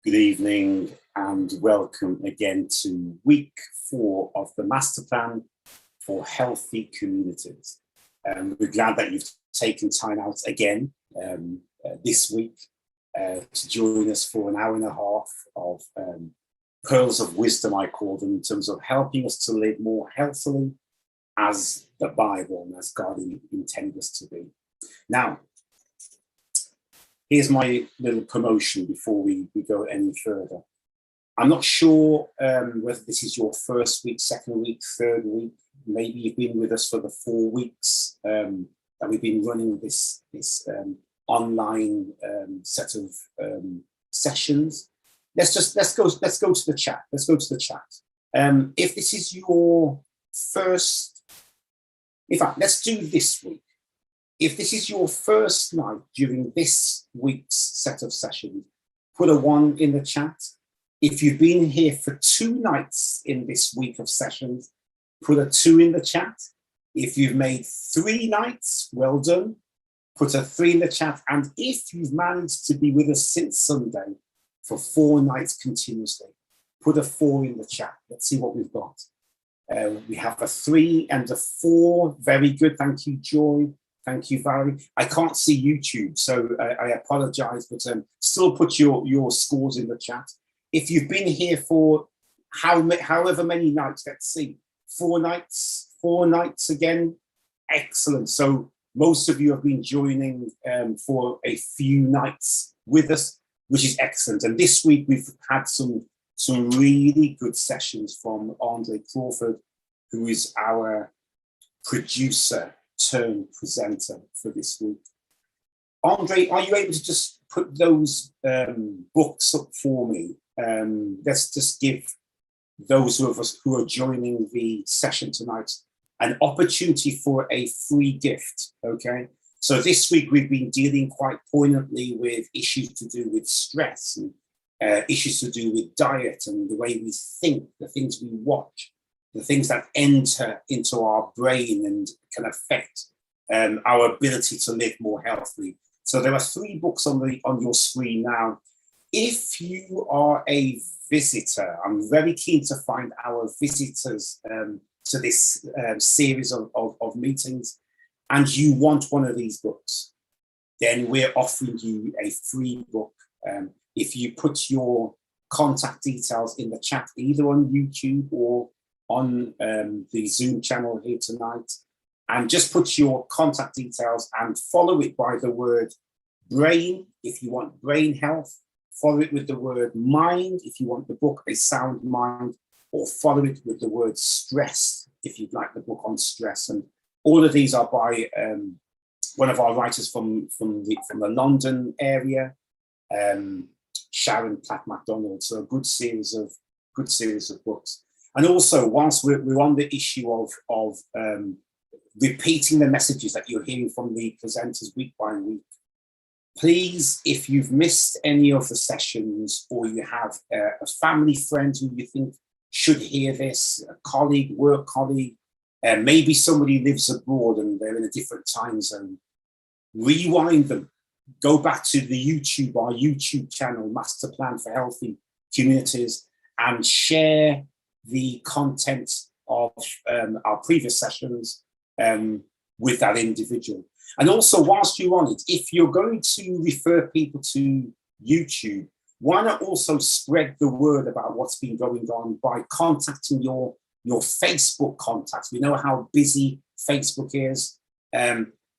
Good evening and welcome again to week 4 of the master plan for healthy communities. We're glad that you've taken time out again this week to join us for an hour and a half of pearls of wisdom, I call them, in terms of helping us to live more healthily as the Bible and as God intended us to be. Now, here's my little promotion before we go any further. I'm not sure whether this is your first week, second week, third week. Maybe you've been with us for the 4 weeks that we've been running this online set of sessions. Let's go to the chat. Let's go to the chat. If this is your first, in fact, let's do this week. If this is your first night during this week's set of sessions, put a 1 in the chat. If you've been here for 2 nights in this week of sessions, put a 2 in the chat. If you've made 3 nights, well done, put a 3 in the chat. And if you've managed to be with us since Sunday for 4 nights continuously, put a 4 in the chat. Let's see what we've got. We have a 3 and a 4. Very good. Thank you, Joy. Thank you, Valerie. I can't see YouTube, so I apologize, but still put your scores in the chat. If you've been here for however many nights, let's see, 4 nights again, excellent. So most of you have been joining for a few nights with us, which is excellent. And this week we've had some really good sessions from Andre Crawford, who is our producer turn presenter for this week. Andre, are you able to just put those books up for me? Let's just give those of us who are joining the session tonight an opportunity for a free gift, okay? So this week we've been dealing quite poignantly with issues to do with stress and issues to do with diet and the way we think, the things we watch, the things that enter into our brain and can affect our ability to live more healthily. So there are 3 books on your screen now. If you are a visitor, I'm very keen to find our visitors to this series of meetings, and you want one of these books, then we're offering you a free book. If you put your contact details in the chat, either on YouTube or on the Zoom channel here tonight, and just put your contact details and follow it by the word brain if you want brain health, follow it with the word mind if you want the book A Sound Mind, or follow it with the word stress if you'd like the book on stress. And all of these are by one of our writers from the London area, Sharon Platt MacDonald. So a good series of books. And also, whilst we're on the issue of repeating the messages that you're hearing from the presenters week by week, please, if you've missed any of the sessions or you have a family friend who you think should hear this, a colleague, work colleague, maybe somebody lives abroad and they're in a different time zone, rewind them. Go back to our YouTube channel, Master Plan for Healthy Communities, and share the content of our previous sessions with that individual. And also, whilst you're on it, if you're going to refer people to YouTube, why not also spread the word about what's been going on by contacting your Facebook contacts? We know how busy Facebook is.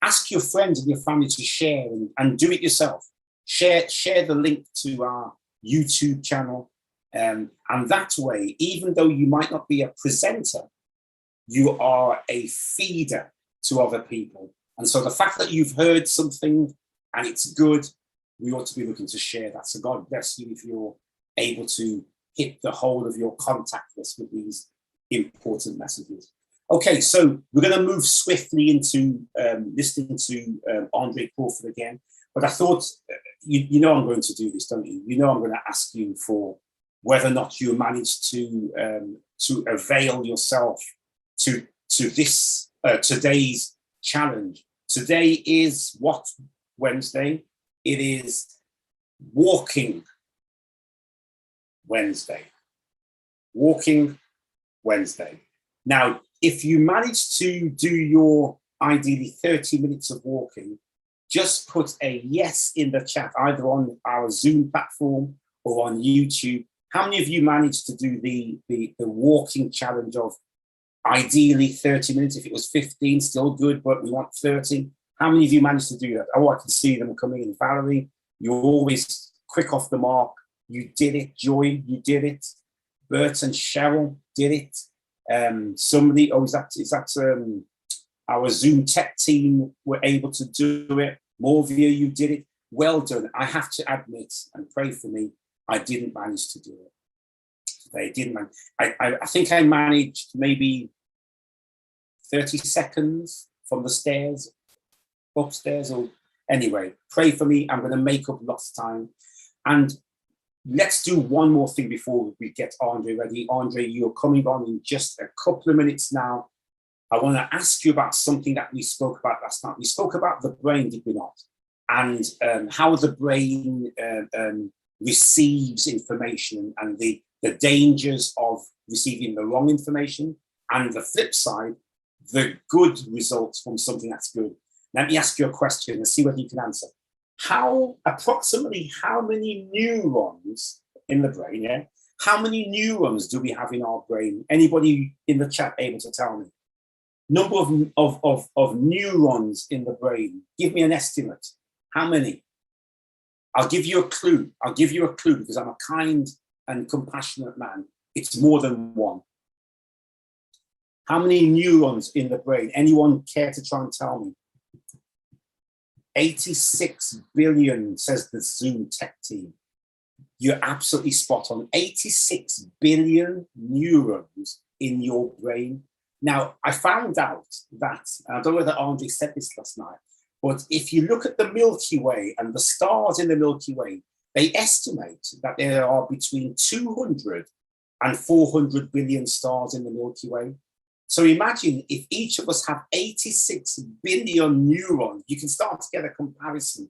Ask your friends and your family to share and do it yourself. Share the link to our YouTube channel. And that way, even though you might not be a presenter, you are a feeder to other people. And so the fact that you've heard something and it's good, we ought to be looking to share that. So God bless you if you're able to hit the whole of your contact list with these important messages. Okay, so we're going to move swiftly into listening to Andre Crawford again. But I thought, you know I'm going to do this, don't you? You know I'm going to ask you for whether or not you managed to avail yourself to this today's challenge. Today is what Wednesday? It is walking Wednesday. Walking, Wednesday. Now, if you manage to do your ideally 30 minutes of walking, just put a yes in the chat, either on our Zoom platform or on YouTube. How many of you managed to do the walking challenge of ideally 30 minutes? If it was 15, still good, but we want 30. How many of you managed to do that? Oh, I can see them coming in. Valerie, you're always quick off the mark. You did it. Joy, you did it. Bert and Cheryl did it. Somebody, is that our Zoom tech team were able to do it. More of you did it. Well done. I have to admit, and pray for me, I didn't manage to do it. They didn't. I think I managed maybe 30 seconds from the stairs, upstairs, or anyway, pray for me. I'm going to make up lost time. And let's do one more thing before we get Andre ready. Andre, you're coming on in just a couple of minutes now. I want to ask you about something that we spoke about last night. We spoke about the brain, did we not? And how the brain receives information and the dangers of receiving the wrong information, and the flip side, the good results from something that's good. Let me ask you a question and see whether you can answer. Approximately how many neurons in the brain, yeah? How many neurons do we have in our brain? Anybody in the chat able to tell me? Number of neurons in the brain. Give me an estimate. How many? I'll give you a clue. Because I'm a kind and compassionate man. It's more than one. How many neurons in the brain? Anyone care to try and tell me? 86 billion, says the Zoom tech team. You're absolutely spot on. 86 billion neurons in your brain. Now, I found out that, and I don't know whether Andre said this last night, but if you look at the Milky Way and the stars in the Milky Way, they estimate that there are between 200 and 400 billion stars in the Milky Way. So imagine if each of us have 86 billion neurons, you can start to get a comparison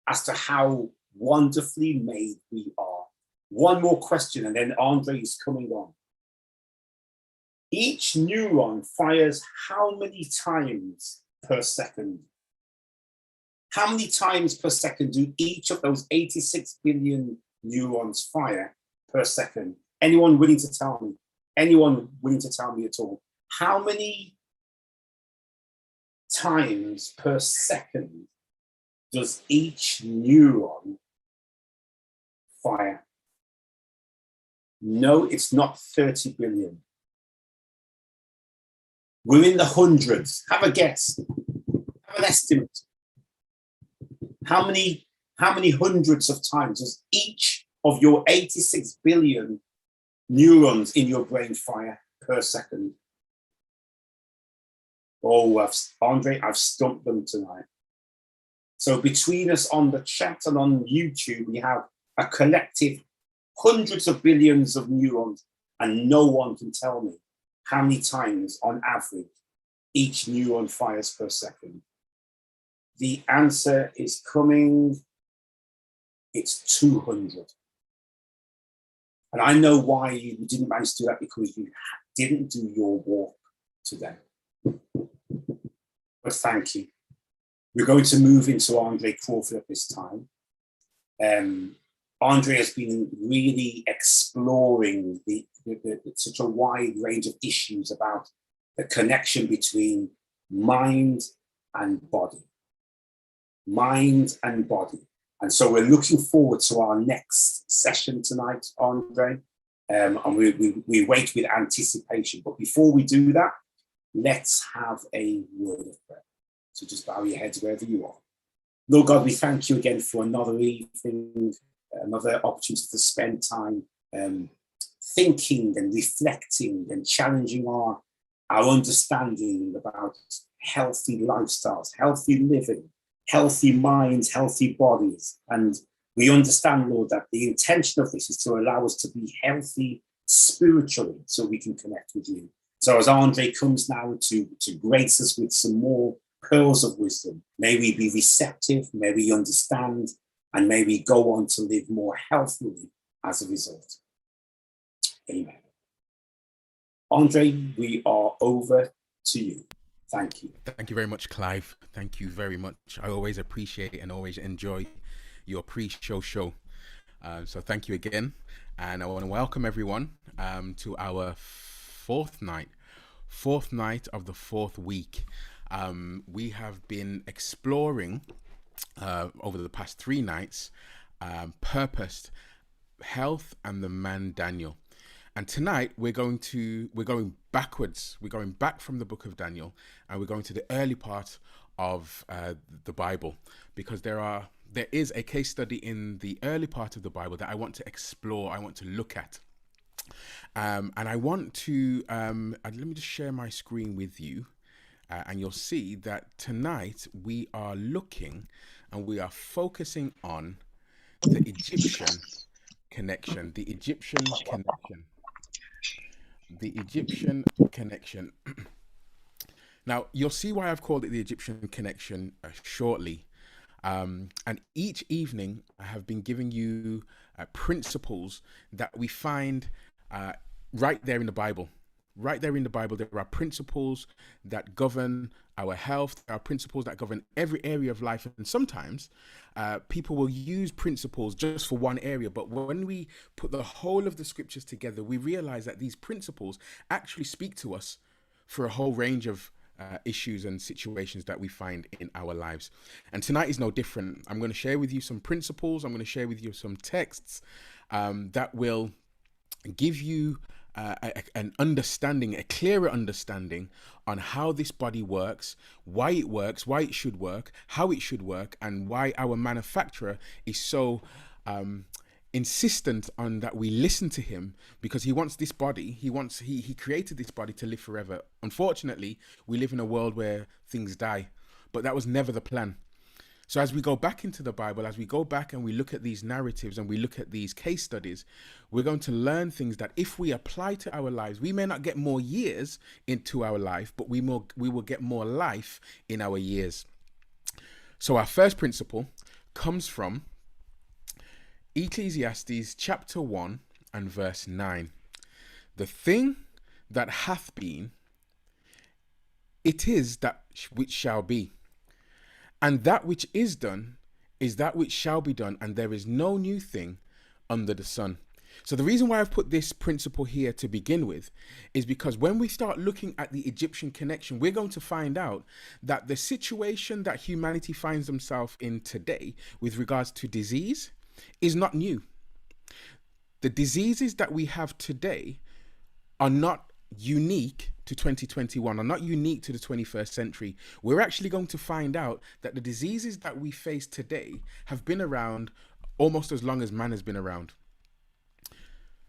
as to how wonderfully made we are. One more question, and then Andre is coming on. Each neuron fires how many times per second? How many times per second do each of those 86 billion neurons fire per second? Anyone willing to tell me? Anyone willing to tell me at all? How many times per second does each neuron fire? No, it's not 30 billion. We're in the hundreds. Have a guess. Have an estimate. How many hundreds of times does each of your 86 billion neurons in your brain fire per second? Oh, Andre, I've stumped them tonight. So between us on the chat and on YouTube, we have a collective hundreds of billions of neurons, and no one can tell me how many times on average each neuron fires per second. The answer is coming. It's 200. And I know why you didn't manage to do that, because you didn't do your walk today. But thank you. We're going to move into Andre Crawford at this time. Andre has been really exploring such a wide range of issues about the connection between mind and body. Mind and body. And so we're looking forward to our next session tonight, Andre. And we wait with anticipation. But before we do that, let's have a word of prayer. So just bow your heads wherever you are. Lord God, we thank you again for another evening, another opportunity to spend time thinking and reflecting and challenging our understanding about healthy lifestyles, healthy living, healthy minds, healthy bodies. And we understand, Lord, that the intention of this is to allow us to be healthy spiritually so we can connect with you. So as Andre comes now to grace us with some more pearls of wisdom, may we be receptive, may we understand, and may we go on to live more healthily as a result. Amen. Andre, we are over to you. Thank you. Thank you very much, Clive. Thank you very much. I always appreciate and always enjoy your pre-show show. So thank you again. And I want to welcome everyone to our fourth night of the fourth week. We have been exploring over the past 3 nights purposed health and the man Daniel. And tonight we're going backwards. We're going back from the book of Daniel, and we're going to the early part of the Bible, because there is a case study in the early part of the Bible that I want to explore. I want to look at, and I want to let me just share my screen with you, and you'll see that tonight we are looking and we are focusing on the Egyptian connection. The Egyptian connection. Now, you'll see why I've called it the Egyptian connection shortly. And each evening, I have been giving you principles that we find right there in the Bible. Right there in the Bible, there are principles that govern our health. There are principles that govern every area of life. And sometimes people will use principles just for one area. But when we put the whole of the scriptures together, we realize that these principles actually speak to us for a whole range of issues and situations that we find in our lives. And tonight is no different. I'm going to share with you some principles. I'm going to share with you some texts that will give you an understanding, a clearer understanding on how this body works, why it should work, how it should work, and why our manufacturer is so insistent on that we listen to him, because he wants this body, he created this body to live forever. Unfortunately, we live in a world where things die, but that was never the plan. So as we go back into the Bible, as we go back and we look at these narratives and we look at these case studies, we're going to learn things that if we apply to our lives, we may not get more years into our life, but we will get more life in our years. So our first principle comes from Ecclesiastes chapter 1 and verse 9. The thing that hath been, it is that which shall be. And that which is done is that which shall be done, and there is no new thing under the sun. So the reason why I've put this principle here to begin with is because when we start looking at the Egyptian connection, we're going to find out that the situation that humanity finds themselves in today with regards to disease is not new. The diseases that we have today are not unique to 2021, are not unique to the 21st century. We're actually going to find out that the diseases that we face today have been around almost as long as man has been around.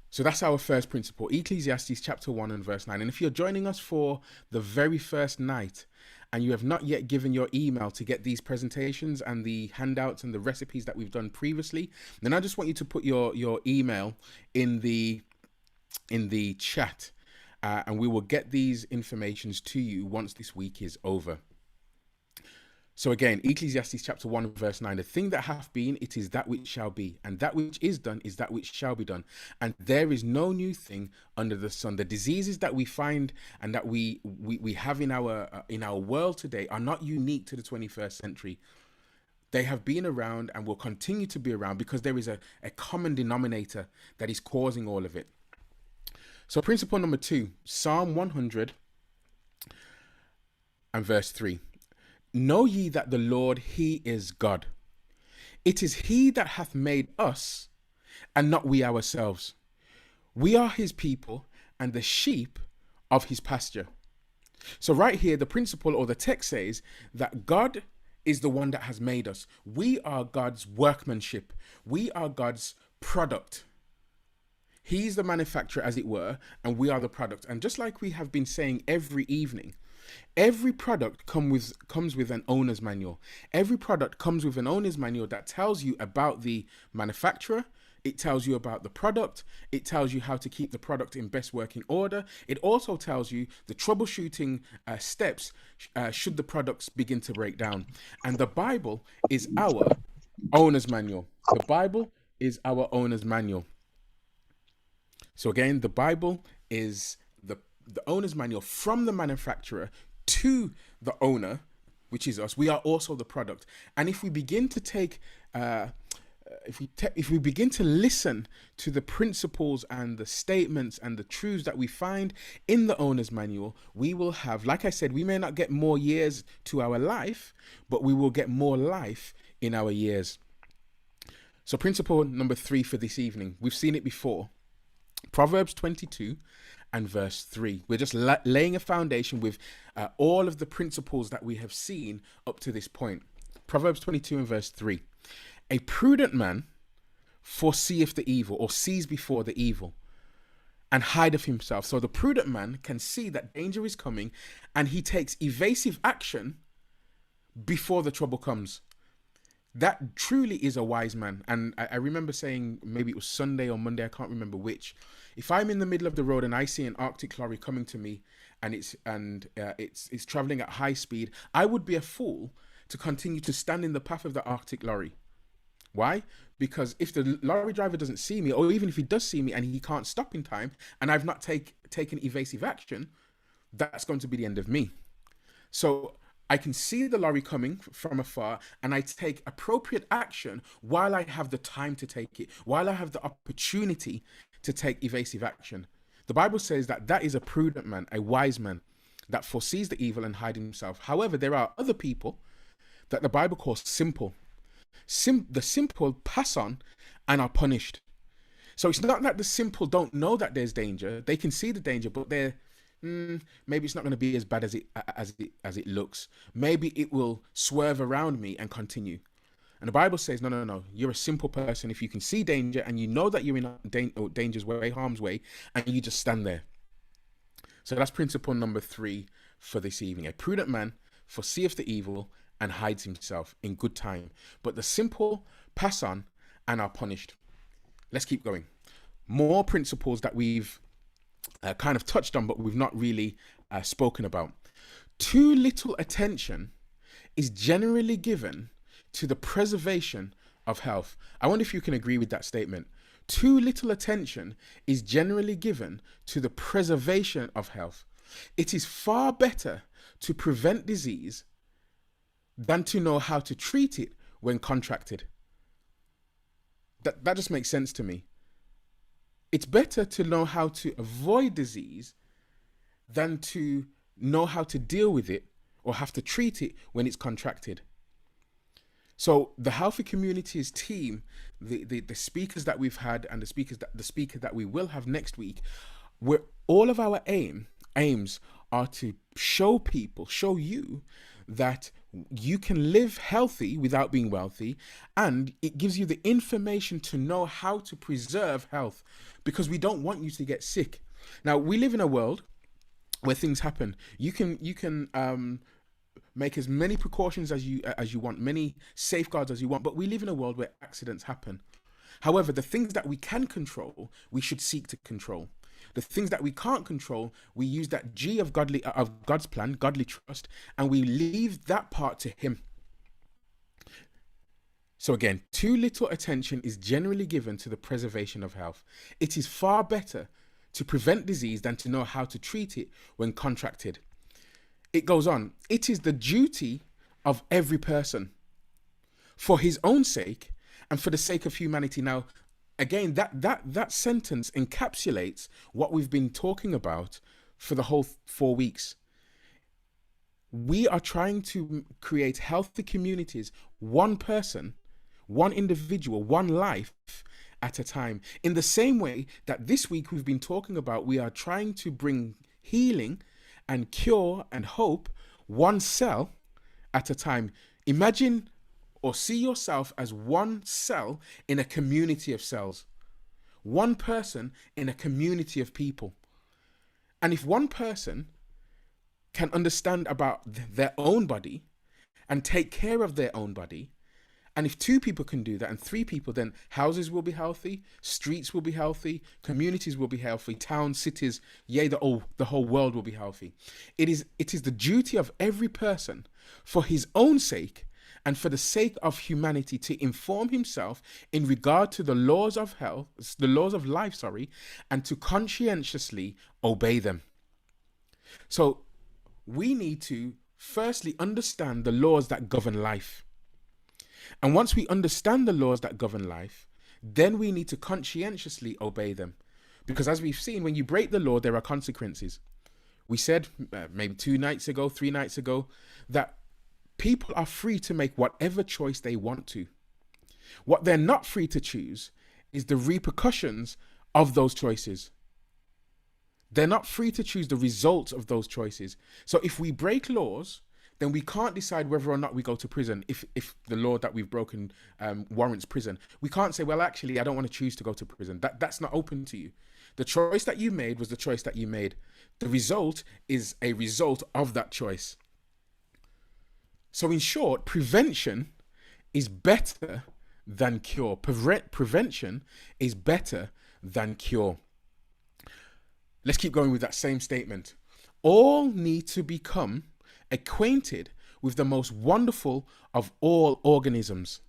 So that's our first principle, Ecclesiastes chapter 1 and verse 9. And if you're joining us for the very first night and you have not yet given your email to get these presentations and the handouts and the recipes that we've done previously, then I just want you to put your email in the chat. And we will get these informations to you once this week is over. So again, Ecclesiastes chapter 1 verse 9, the thing that hath been, it is that which shall be, and that which is done is that which shall be done, and there is no new thing under the sun. The diseases that we find and that we have in our world today are not unique to the 21st century. They have been around and will continue to be around because there is a common denominator that is causing all of it. So principle number 2, Psalm 100 and verse 3. Know ye that the Lord, he is God. It is he that hath made us, and not we ourselves. We are his people, and the sheep of his pasture. So right here, the principle or the text says that God is the one that has made us. We are God's workmanship. We are God's product. He's the manufacturer, as it were, and we are the product. And just like we have been saying every evening, every product comes with an owner's manual. Every product comes with an owner's manual that tells you about the manufacturer. It tells you about the product. It tells you how to keep the product in best working order. It also tells you the troubleshooting steps should the products begin to break down. And the Bible is our owner's manual. The Bible is our owner's manual. So again, the Bible is the owner's manual from the manufacturer to the owner, which is us. We are also the product. And if we begin to take, if we begin to listen to the principles and the statements and the truths that we find in the owner's manual, we will have, like I said, we may not get more years to our life, but we will get more life in our years. So principle number 3 for this evening, we've seen it before. Proverbs 22 and verse 3. We're just laying a foundation with all of the principles that we have seen up to this point. Proverbs 22 and verse 3. A prudent man foreseeth the evil, or sees before the evil, and hideth himself. So the prudent man can see that danger is coming, and he takes evasive action before the trouble comes. That truly is a wise man. And I remember saying, maybe it was Sunday or Monday, I can't remember which. If I'm in the middle of the road and I see an Arctic lorry coming to me, and it's traveling at high speed, I would be a fool to continue to stand in the path of the Arctic lorry. Why? Because if the lorry driver doesn't see me, or even if he does see me and he can't stop in time, and I've not taken evasive action, that's going to be the end of me. So I can see the lorry coming from afar, and I take appropriate action while I have the time to take it, while I have the opportunity to take evasive action. The Bible says that is a prudent man, a wise man, that foresees the evil and hides himself. However, there are other people that the Bible calls simple. The simple pass on and are punished. So it's not that the simple don't know that there's danger. They can see the danger, but they're maybe it's not going to be as bad as it looks. Maybe it will swerve around me and continue. And the Bible says, no. You're a simple person. If you can see danger and you know that you're in danger's way, harm's way, and you just stand there. So that's principle number 3 for this evening. A prudent man foreseeth the evil and hides himself in good time, but the simple pass on and are punished. Let's keep going. More principles that we've kind of touched on, but we've not really spoken about. Too little attention is generally given to the preservation of health. I wonder if you can agree with that statement. Too little attention is generally given to the preservation of health. It is far better to prevent disease than to know how to treat it when contracted. That just makes sense to me. It's better to know how to avoid disease than to know how to deal with it or have to treat it when it's contracted. So the Healthy Communities team, the speakers that we've had and the speaker that we will have next week, where all of our aims are to show you that you can live healthy without being wealthy, and it gives you the information to know how to preserve health, because we don't want you to get sick. Now, we live in a world where things happen. You can make as many precautions as you want, many safeguards as you want, but we live in a world where accidents happen. However, the things that we can control, we should seek to control. The things that we can't control, we use that G of God's plan, godly trust, and we leave that part to Him. So again, too little attention is generally given to the preservation of health. It is far better to prevent disease than to know how to treat it when contracted. It goes on. It is the duty of every person, for his own sake and for the sake of humanity. Now, again, that sentence encapsulates what we've been talking about for the whole 4 weeks. We are trying to create healthy communities, one person, one individual, one life at a time. In the same way that this week we've been talking about, we are trying to bring healing and cure and hope one cell at a time. Imagine or see yourself as one cell in a community of cells. One person in a community of people. And if one person can understand about their own body and take care of their own body, and if 2 people can do that and 3 people, then houses will be healthy, streets will be healthy, communities will be healthy, towns, cities, yea, the whole world will be healthy. It is the duty of every person, for his own sake and for the sake of humanity to inform himself in regard to the laws of health, the laws of life, sorry, and to conscientiously obey them. So we need to firstly understand the laws that govern life. And once we understand the laws that govern life, then we need to conscientiously obey them. Because as we've seen, when you break the law, there are consequences. We said maybe 3 nights ago, that people are free to make whatever choice they want to. What they're not free to choose is the repercussions of those choices. They're not free to choose the results of those choices. So if we break laws, then we can't decide whether or not we go to prison if the law that we've broken warrants prison. We can't say, well, actually, I don't want to choose to go to prison. That's not open to you. The choice that you made was the choice that you made. The result is a result of that choice. So in short, prevention is better than cure. Prevention is better than cure. Let's keep going with that same statement. All need to become acquainted with the most wonderful of all organisms,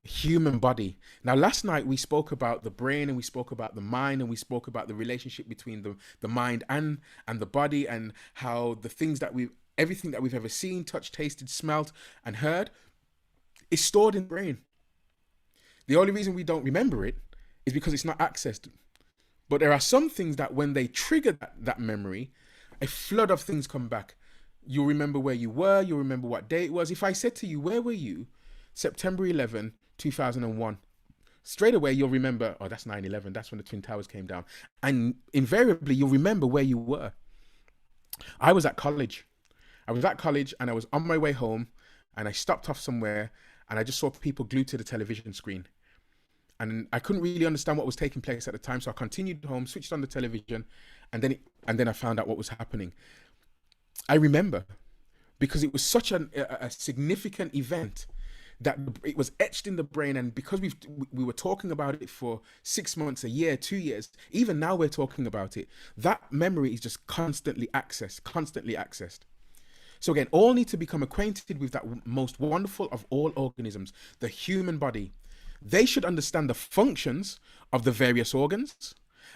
the human body. Now, last night we spoke about the brain, and we spoke about the mind, and we spoke about the relationship between the mind and the body, and how the things that everything that we've ever seen, touched, tasted, smelt, and heard is stored in the brain. The only reason we don't remember it is because it's not accessed. But there are some things that when they trigger that memory, a flood of things come back. You'll remember where you were. You'll remember what day it was. If I said to you, where were you? September 11, 2001. Straight away, you'll remember, oh, that's 9/11. That's when the Twin Towers came down. And invariably, you'll remember where you were. I was at college. And I was on my way home, and I stopped off somewhere, and I just saw people glued to the television screen. And I couldn't really understand what was taking place at the time. So I continued home, switched on the television, and then I found out what was happening. I remember because it was such a significant event that it was etched in the brain. And because we were talking about it for 6 months, a year, 2 years, even now we're talking about it, that memory is just constantly accessed. So again, all need to become acquainted with that most wonderful of all organisms, the human body. They should understand the functions of the various organs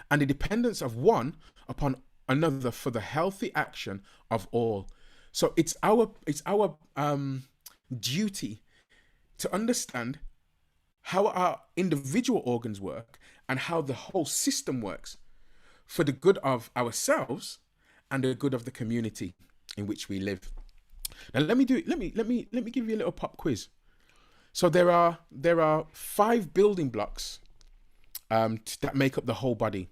and the dependence of one upon another for the healthy action of all. So it's our duty to understand how our individual organs work and how the whole system works for the good of ourselves and the good of the community in which we live. Now let me give you a little pop quiz. So there are 5 building blocks that make up the whole body.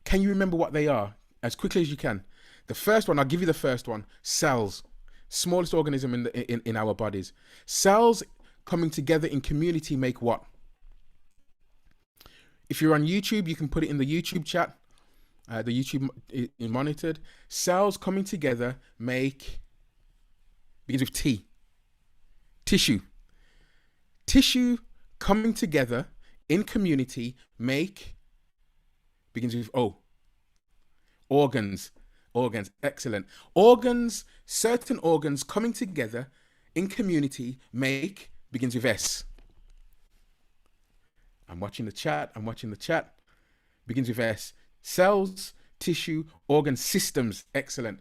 Can you remember what they are as quickly as you can? The first one, I'll give you the first one. Cells, smallest organism in our bodies. Cells coming together in community make what? If you're on YouTube, you can put it in the YouTube chat. The YouTube is monitored. Cells coming together begins with T. Tissue. Tissue coming together in community begins with O. Organs, excellent. Certain organs coming together in community begins with S. I'm watching the chat. Begins with S. Cells, tissue, organs, systems, excellent.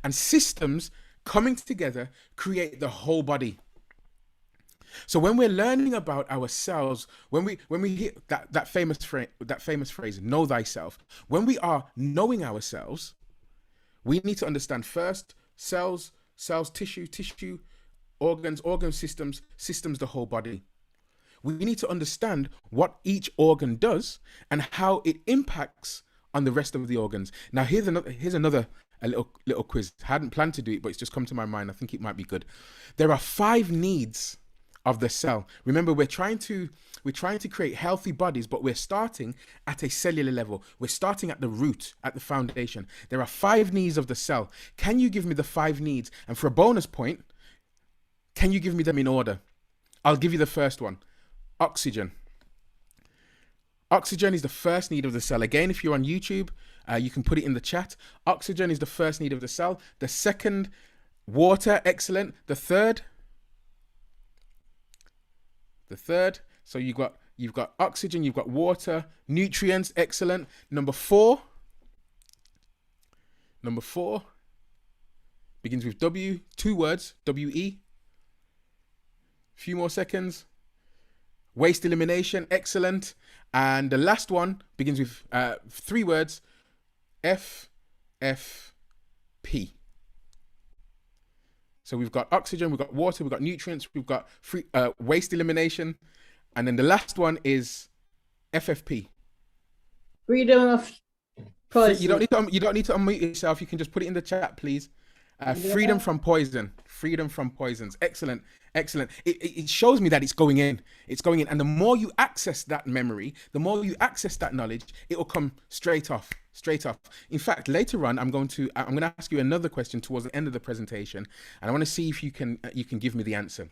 And systems coming together create the whole body. So when we're learning about ourselves, when we hear that famous phrase, know thyself, when we are knowing ourselves, we need to understand first cells, tissue, organs, systems, the whole body. We need to understand what each organ does and how it impacts on the rest of the organs. Now here's another little quiz. I hadn't planned to do it, but it's just come to my mind. I think it might be good. There are 5 needs of the cell. Remember, we're trying to create healthy bodies, but we're starting at a cellular level. We're starting at the root, at the foundation. There are 5 needs of the cell. Can you give me the 5 needs? And for a bonus point, can you give me them in order? I'll give you the first one. Oxygen. Oxygen is the first need of the cell. Again, if you're on YouTube, you can put it in the chat. Oxygen is the first need of the cell. The second, water, excellent. The third, the third. So you've got oxygen, you've got water, nutrients, excellent. Number four begins with W, 2 words, W-E. Few more seconds. Waste elimination, excellent. And the last one begins with 3 words, F-F-P. So we've got oxygen, we've got water, we've got nutrients, we've got waste elimination. And then the last one is FFP. Freedom of poison. You don't need to unmute yourself. You can just put it in the chat, please. Freedom from poison. Freedom from poisons. Excellent. Excellent. It shows me that it's going in. It's going in. And the more you access that memory, the more you access that knowledge, it will come straight off. Straight off. In fact, later on, I'm going to ask you another question towards the end of the presentation, and I want to see if you can give me the answer.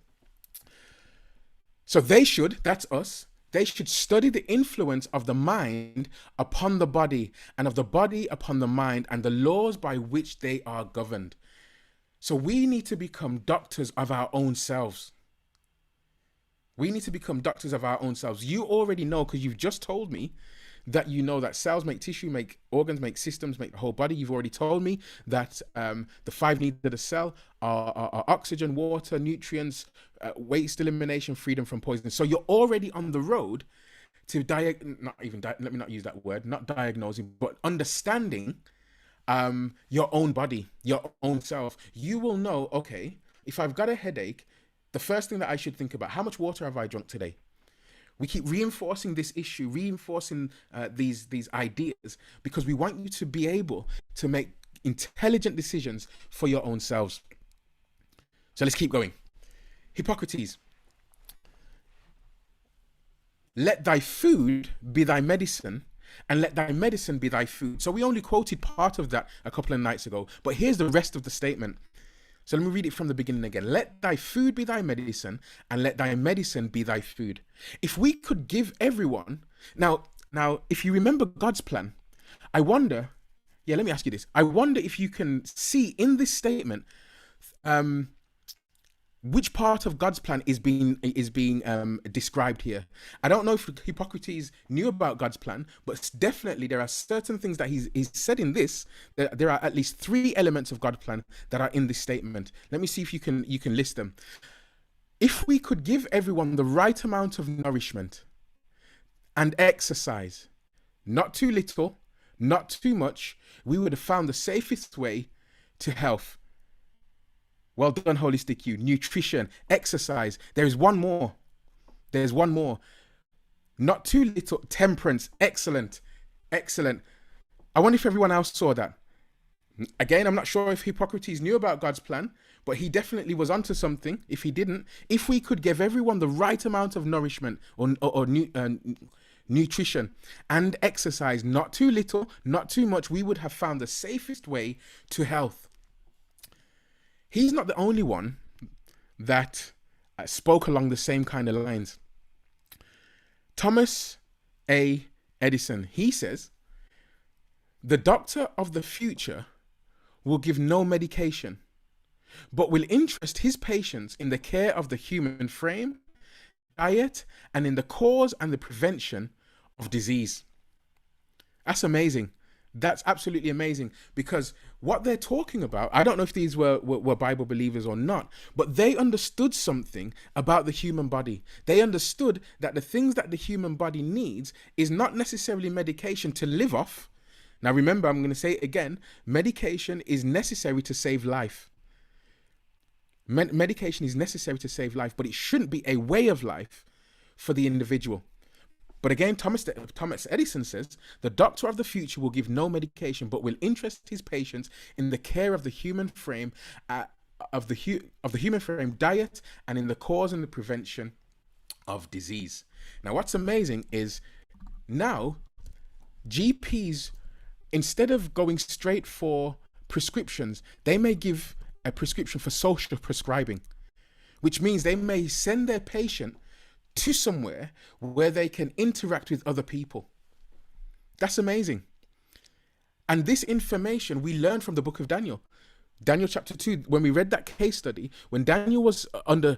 So that's us. They should study the influence of the mind upon the body and of the body upon the mind and the laws by which they are governed. So we need to become doctors of our own selves. We need to become doctors of our own selves. You already know, because you've just told me that you know that cells make tissue, make organs, make systems, make the whole body. You've already told me that the 5 needs of the cell are oxygen, water, nutrients, waste elimination, freedom from poison. So you're already on the road to let me not use that word, not diagnosing, but understanding your own body, your own self. You will know, okay, if I've got a headache, the first thing that I should think about, how much water have I drunk today? We keep reinforcing this issue, reinforcing these ideas, because we want you to be able to make intelligent decisions for your own selves. So let's keep going. Hippocrates. Let thy food be thy medicine, and let thy medicine be thy food. So we only quoted part of that a couple of nights ago, but here's the rest of the statement. So let me read it from the beginning again. Let thy food be thy medicine, and let thy medicine be thy food. If we could give everyone... Now, if you remember God's plan, I wonder... Yeah, let me ask you this. I wonder if you can see in this statement which part of God's plan is being described here. I don't know if Hippocrates knew about God's plan, but definitely there are certain things that he's said in this. There are at least 3 elements of God's plan that are in this statement. Let me see if you can list them. If we could give everyone the right amount of nourishment and exercise, not too little, not too much, we would have found the safest way to health. Well done, Holistic You. Nutrition, exercise. There is one more. There's one more. Not too little. Temperance. Excellent. Excellent. I wonder if everyone else saw that. Again, I'm not sure if Hippocrates knew about God's plan, but he definitely was onto something. If he didn't, if we could give everyone the right amount of nourishment or nutrition and exercise, not too little, not too much, we would have found the safest way to health. He's not the only one that spoke along the same kind of lines. Thomas A. Edison, he says, the doctor of the future will give no medication, but will interest his patients in the care of the human frame, diet, and in the cause and the prevention of disease. That's amazing. That's absolutely amazing, because what they're talking about, I don't know if these were Bible believers or not, but they understood something about the human body. They understood that the things that the human body needs is not necessarily medication to live off. Now remember, I'm going to say it again, medication is necessary to save life. Medication is necessary to save life, but it shouldn't be a way of life for the individual. But again, Thomas Edison says, the doctor of the future will give no medication, but will interest his patients in the care of the human frame, of the human frame, diet, and in the cause and the prevention of disease. Now, what's amazing is now GPs, instead of going straight for prescriptions, they may give a prescription for social prescribing, which means they may send their patient to somewhere where they can interact with other people. That's amazing. And this information we learned from the book of Daniel. Daniel chapter 2, when we read that case study, when Daniel was under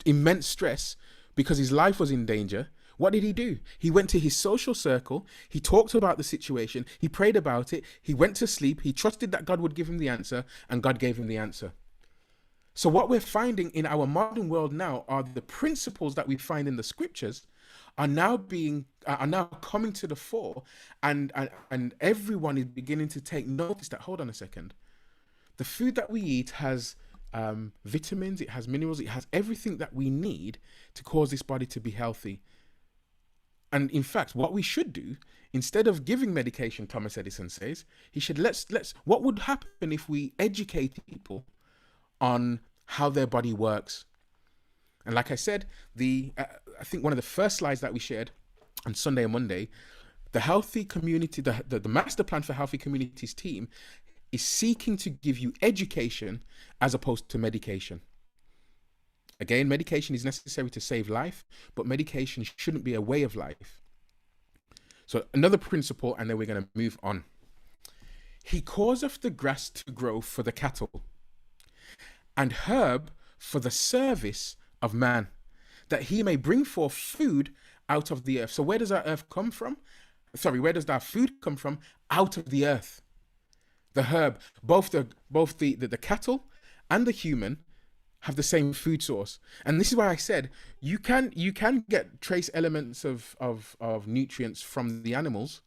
immense stress, because his life was in danger, what did he do? He went to his social circle. He talked about the situation. He prayed about it. He went to sleep. He trusted that God would give him the answer, and God gave him the answer. So what we're finding in our modern world now are the principles that we find in the scriptures are now coming to the fore, and everyone is beginning to take notice that, hold on a second, the food that we eat has vitamins, it has minerals, it has everything that we need to cause this body to be healthy. And in fact, what we should do, instead of giving medication, Thomas Edison says, he should what would happen if we educate people on how their body works? And like I said, I think one of the first slides that we shared on Sunday and Monday, the Healthy Community, the Master Plan for Healthy Communities team is seeking to give you education as opposed to medication. Again, medication is necessary to save life, but medication shouldn't be a way of life. So another principle, and then we're going to move on. He causeth the grass to grow for the cattle, and herb for the service of man, that he may bring forth food out of the earth. So where does our earth come from? Where does our food come from? Out of the earth. The herb, both the cattle and the human have the same food source. And this is why I said you can get trace elements of nutrients from the animals,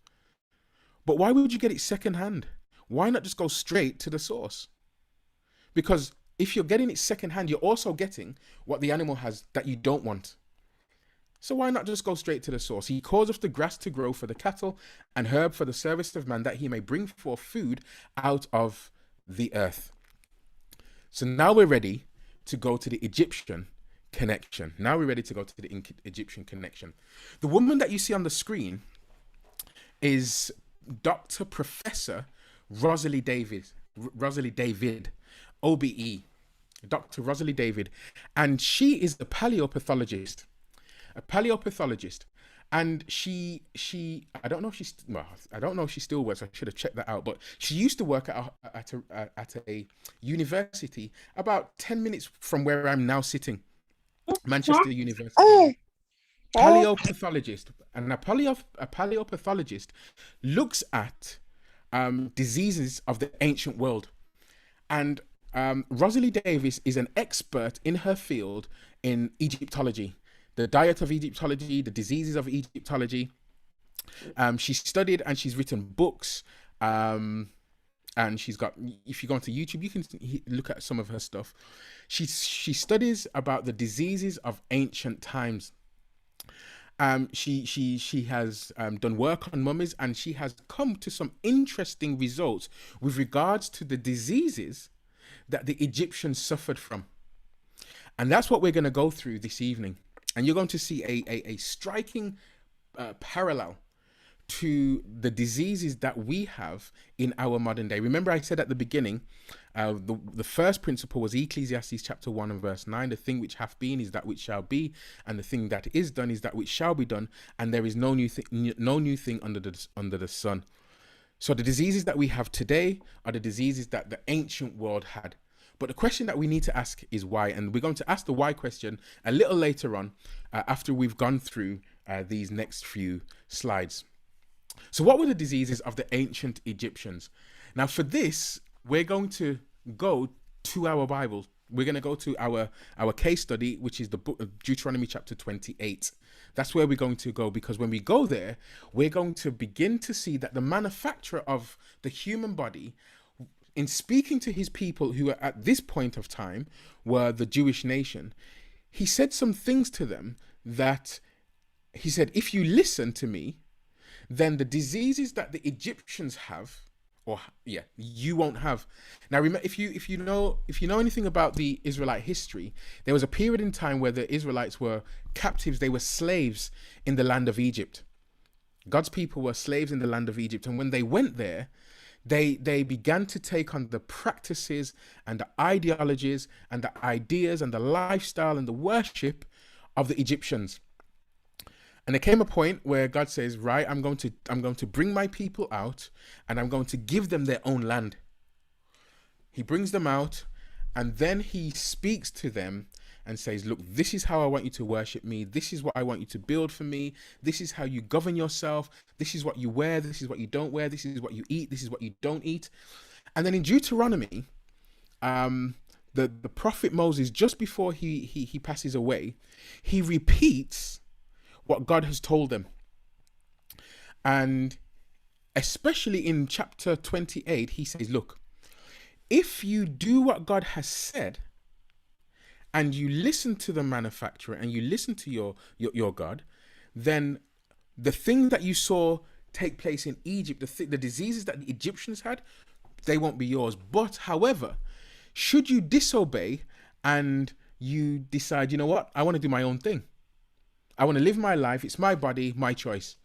but why would you get it secondhand? Why not just go straight to the source? Because if you're getting it secondhand, you're also getting what the animal has that you don't want. So why not just go straight to the source? He causeth the grass to grow for the cattle, and herb for the service of man, that he may bring forth food out of the earth. So now we're ready to go to the Egyptian connection. The woman that you see on the screen is Dr. Professor Rosalie David, OBE, Dr. Rosalie David, and she is a paleopathologist. And she I don't know if she still works. I should have checked that out. But she used to work at a university about 10 minutes from where I'm now sitting, Manchester University. Paleopathologist, and a paleopathologist looks at diseases of the ancient world, and Rosalie Davis is an expert in her field in Egyptology. The diet of Egyptology, the diseases of Egyptology. She's studied and she's written books. And she's got, if you go onto YouTube, you can look at some of her stuff. She studies about the diseases of ancient times. She has done work on mummies, and she has come to some interesting results with regards to the diseases that the Egyptians suffered from. And that's what we're going to go through this evening. And you're going to see a striking parallel to the diseases that we have in our modern day. Remember, I said at the beginning, the first principle was Ecclesiastes chapter 1 and verse 9. The thing which hath been is that which shall be, and the thing that is done is that which shall be done, and there is no new thing under the sun. So the diseases that we have today are the diseases that the ancient world had. But the question that we need to ask is why, and we're going to ask the why question a little later on after we've gone through these next few slides. So what were the diseases of the ancient Egyptians? Now for this, we're going to go to our Bible. We're going to go to our case study, which is the book of Deuteronomy chapter 28. That's where we're going to go, because when we go there, we're going to begin to see that the manufacturer of the human body, in speaking to his people who at this point of time were the Jewish nation, he said some things to them that he said, if you listen to me, then the diseases that the Egyptians have, you won't have. Now, remember, if you know anything about the Israelite history, there was a period in time where the Israelites were captives. They were slaves in the land of Egypt. God's people were slaves in the land of Egypt, and when they went there, they began to take on the practices and the ideologies and the ideas and the lifestyle and the worship of the Egyptians. And there came a point where God says, right, I'm going to bring my people out, and I'm going to give them their own land. He brings them out, and then he speaks to them, and says, look, this is how I want you to worship me. This is what I want you to build for me. This is how you govern yourself. This is what you wear. This is what you don't wear. This is what you eat. This is what you don't eat. And then in Deuteronomy, the prophet Moses, just before he passes away, he repeats what God has told them. And especially in chapter 28, he says, look, if you do what God has said, and you listen to the manufacturer and you listen to your God, then the things that you saw take place in Egypt, the diseases that the Egyptians had, they won't be yours. But however, should you disobey and you decide, you know what, I want to do my own thing. I want to live my life. It's my body, my choice.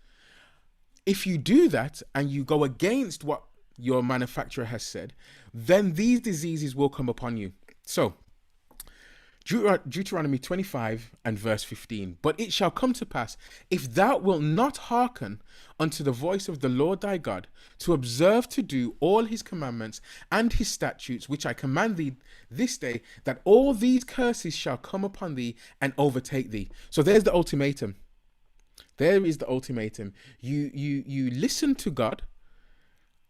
If you do that and you go against what your manufacturer has said, then these diseases will come upon you. So, Deuteronomy 25 and verse 15. But it shall come to pass, if thou wilt not hearken unto the voice of the Lord thy God, to observe to do all his commandments and his statutes, which I command thee this day, that all these curses shall come upon thee and overtake thee. So there's the ultimatum. There is the ultimatum. You listen to God,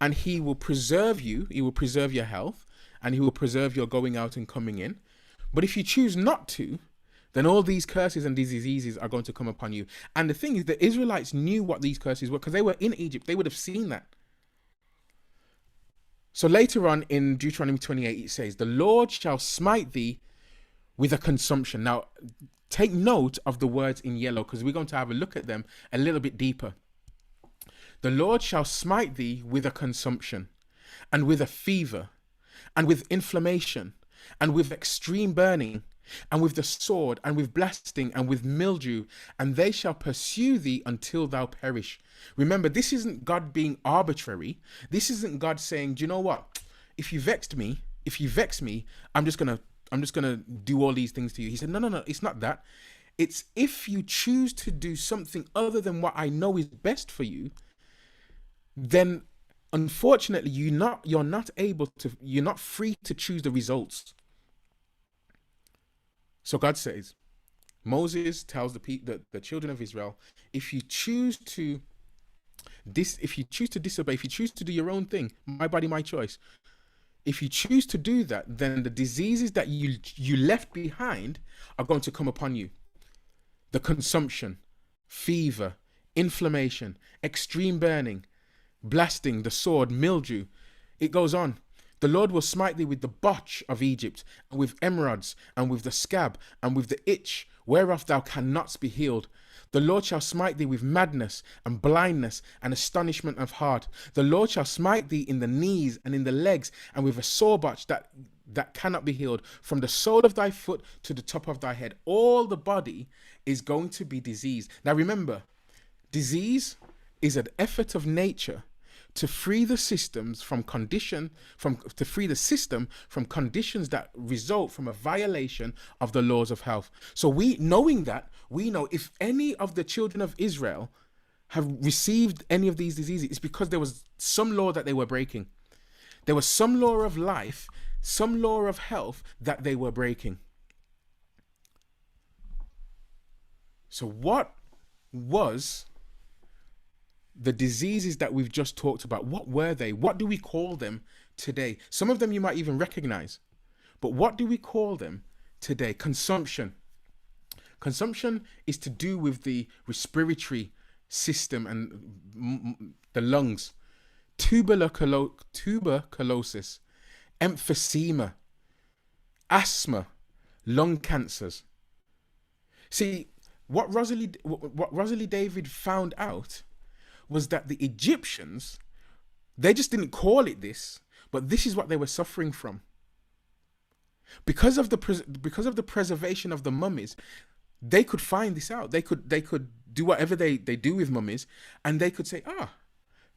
and he will preserve you. He will preserve your health, and he will preserve your going out and coming in. But if you choose not to, then all these curses and these diseases are going to come upon you. And the thing is, the Israelites knew what these curses were because they were in Egypt. They would have seen that. So later on in Deuteronomy 28, it says, the Lord shall smite thee with a consumption. Now, take note of the words in yellow because we're going to have a look at them a little bit deeper. The Lord shall smite thee with a consumption, and with a fever, and with inflammation, and with extreme burning, and with the sword, and with blasting, and with mildew, and they shall pursue thee until thou perish. Remember, this isn't God being arbitrary. This isn't God saying, do you know what? If you vex me, I'm just gonna do all these things to you. He said, no, it's not that. It's if you choose to do something other than what I know is best for you, then unfortunately you're not free to choose the results. So God says, Moses tells the children of Israel, if you choose to disobey, if you choose to do your own thing, my body, my choice. If you choose to do that, then the diseases that you left behind are going to come upon you. The consumption, fever, inflammation, extreme burning, blasting, the sword, mildew. It goes on. The Lord will smite thee with the botch of Egypt, and with emerods, and with the scab, and with the itch, whereof thou canst be healed. The Lord shall smite thee with madness, and blindness, and astonishment of heart. The Lord shall smite thee in the knees, and in the legs, and with a sore botch that cannot be healed, from the sole of thy foot to the top of thy head. All the body is going to be diseased. Now remember, disease is an effort of nature to free the system from conditions that result from a violation of the laws of health. So we know if any of the children of Israel have received any of these diseases, it's because there was some law that they were breaking. There was some law of life, some law of health that they were breaking. So what was the diseases that we've just talked about? What were they? What do we call them today? Some of them you might even recognize, but what do we call them today? Consumption. Consumption is to do with the respiratory system and the lungs. Tuberculosis, emphysema, asthma, lung cancers. See, what Rosalie David found out was that the Egyptians, they just didn't call it this, but this is what they were suffering from. Because of the preservation of the mummies, they could find this out. They could do whatever they do with mummies, and they could say,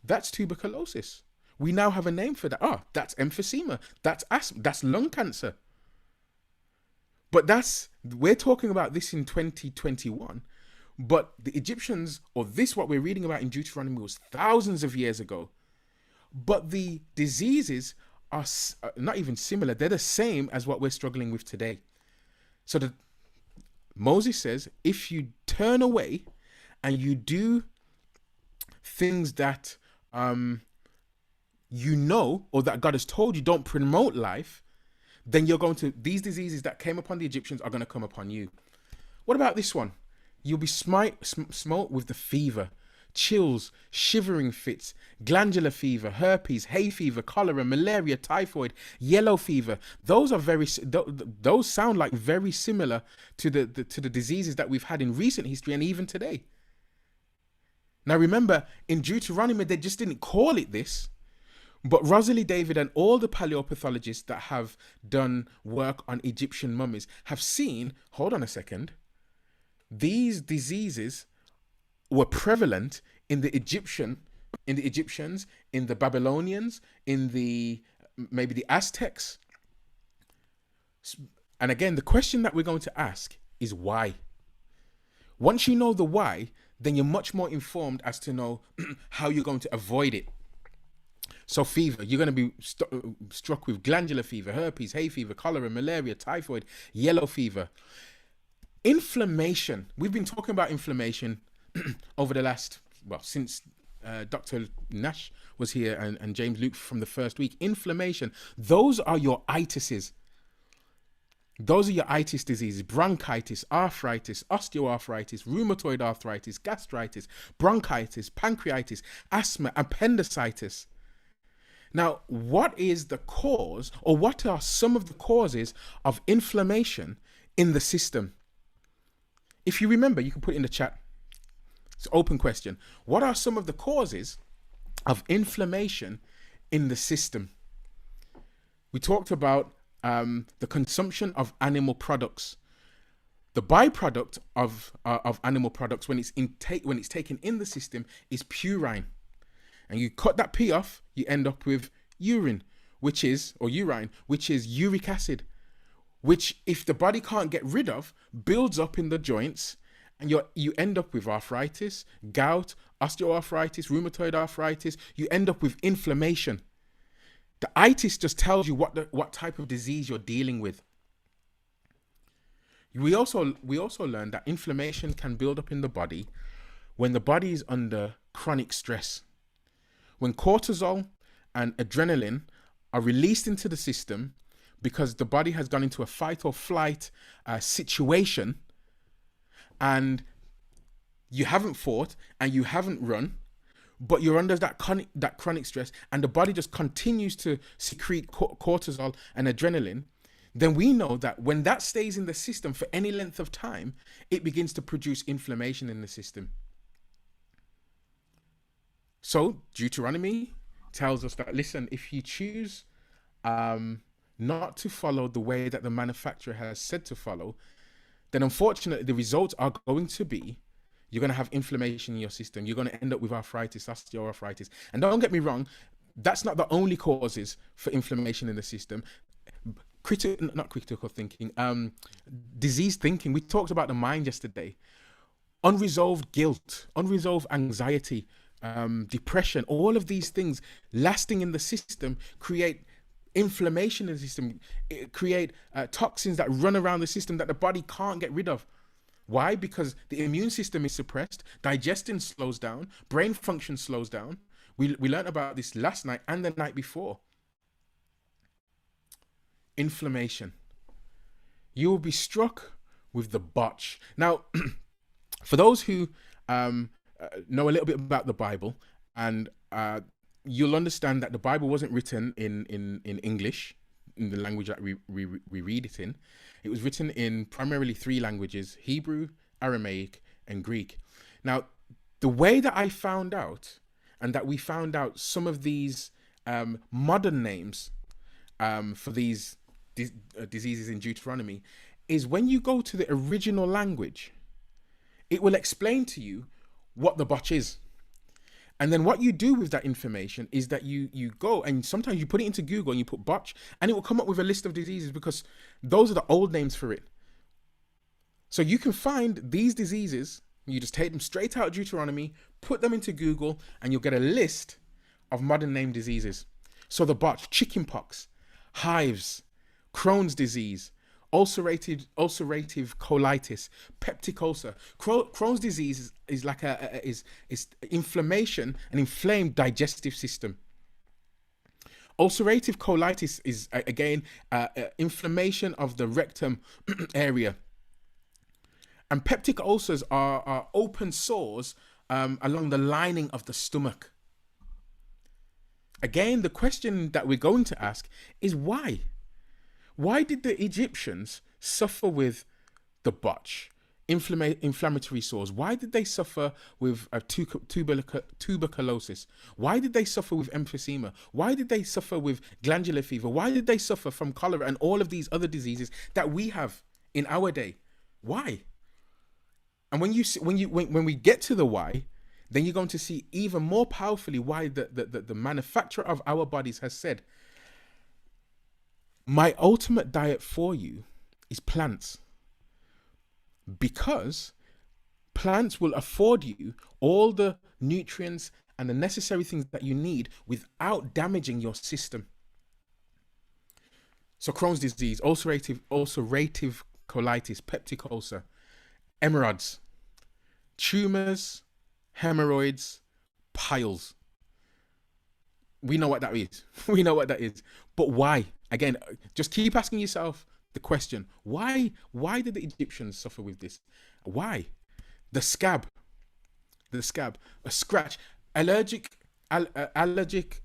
that's tuberculosis. We now have a name for that. That's emphysema. That's asthma. That's lung cancer. But we're talking about this in 2021. But the Egyptians, or what we're reading about in Deuteronomy, was thousands of years ago. But the diseases are not even similar. They're the same as what we're struggling with today. So Moses says, if you turn away and you do things that you know, or that God has told you don't promote life, then you're going to, these diseases that came upon the Egyptians are going to come upon you. What about this one? You'll be smote with the fever, chills, shivering fits, glandular fever, herpes, hay fever, cholera, malaria, typhoid, yellow fever. Those are those sound like very similar to the diseases that we've had in recent history and even today. Now remember, in Deuteronomy, they just didn't call it this. But Rosalie David and all the paleopathologists that have done work on Egyptian mummies have seen, hold on a second, these diseases were prevalent in the Egyptians, in the Babylonians, in the maybe the Aztecs. And again, the question that we're going to ask is why? Once you know the why, then you're much more informed as to know how you're going to avoid it. So fever, you're going to be struck with glandular fever, herpes, hay fever, cholera, malaria, typhoid, yellow fever. Inflammation. We've been talking about inflammation over the last, since Dr. Nash was here and James Luke from the first week. Inflammation. Those are your itises. Those are your itis diseases: bronchitis, arthritis, osteoarthritis, rheumatoid arthritis, gastritis, bronchitis, pancreatitis, asthma, appendicitis. Now, what is the cause, or what are some of the causes of inflammation in the system? If you remember, you can put it in the chat. It's an open question. What are some of the causes of inflammation in the system? We talked about the consumption of animal products. The byproduct of animal products when it's taken in the system is purine. And you cut that P off, you end up with urine, urine, which is uric acid, which if the body can't get rid of, builds up in the joints, and you end up with arthritis, gout, osteoarthritis, rheumatoid arthritis. You end up with inflammation. The itis just tells you what type of disease you're dealing with. We also learned that inflammation can build up in the body when the body is under chronic stress. When cortisol and adrenaline are released into the system because the body has gone into a fight or flight situation, and you haven't fought and you haven't run, but you're under that chronic stress, and the body just continues to secrete cortisol and adrenaline, then we know that when that stays in the system for any length of time, it begins to produce inflammation in the system. So Deuteronomy tells us that, listen, if you choose not to follow the way that the manufacturer has said to follow, then unfortunately the results are going to be you're going to have inflammation in your system. You're going to end up with arthritis, osteoarthritis. And don't get me wrong, that's not the only causes for inflammation in the system. Not critical thinking, disease thinking. We talked about the mind yesterday. Unresolved guilt, unresolved anxiety, depression, all of these things lasting in the system create inflammation in the system, create toxins that run around the system that the body can't get rid of. Why? Because the immune system is suppressed, digestion slows down, brain function slows down. We learned about this last night and the night before. Inflammation. You will be struck with the botch. Now, for those who know a little bit about the Bible, and you'll understand that the Bible wasn't written in English, in the language that we read it in. It was written in primarily 3 languages: Hebrew, Aramaic, and Greek. Now, the way that I found out, and that we found out some of these modern names for these diseases in Deuteronomy, is when you go to the original language, it will explain to you what the botch is. And then what you do with that information is that you go and sometimes you put it into Google and you put botch, and it will come up with a list of diseases because those are the old names for it. So you can find these diseases, you just take them straight out of Deuteronomy, put them into Google, and you'll get a list of modern name diseases. So the botch: chickenpox, hives, Crohn's disease, ulcerative colitis, peptic ulcer. Crohn's disease is like is inflammation, an inflamed digestive system. Ulcerative colitis is again inflammation of the rectum area. And peptic ulcers are open sores along the lining of the stomach. Again, the question that we're going to ask is why? Why did the Egyptians suffer with the botch, inflammatory sores? Why did they suffer with tuberculosis? Why did they suffer with emphysema? Why did they suffer with glandular fever? Why did they suffer from cholera and all of these other diseases that we have in our day? Why? And when we get to the why, then you're going to see even more powerfully why the manufacturer of our bodies has said, my ultimate diet for you is plants, because plants will afford you all the nutrients and the necessary things that you need without damaging your system. So Crohn's disease, ulcerative colitis, peptic ulcer, hemorrhoids, tumors, hemorrhoids, piles. We know what that is. We know what that is. But why? Again, just keep asking yourself the question, why did the Egyptians suffer with this? Why? The scab, a scratch, allergic dermatitis,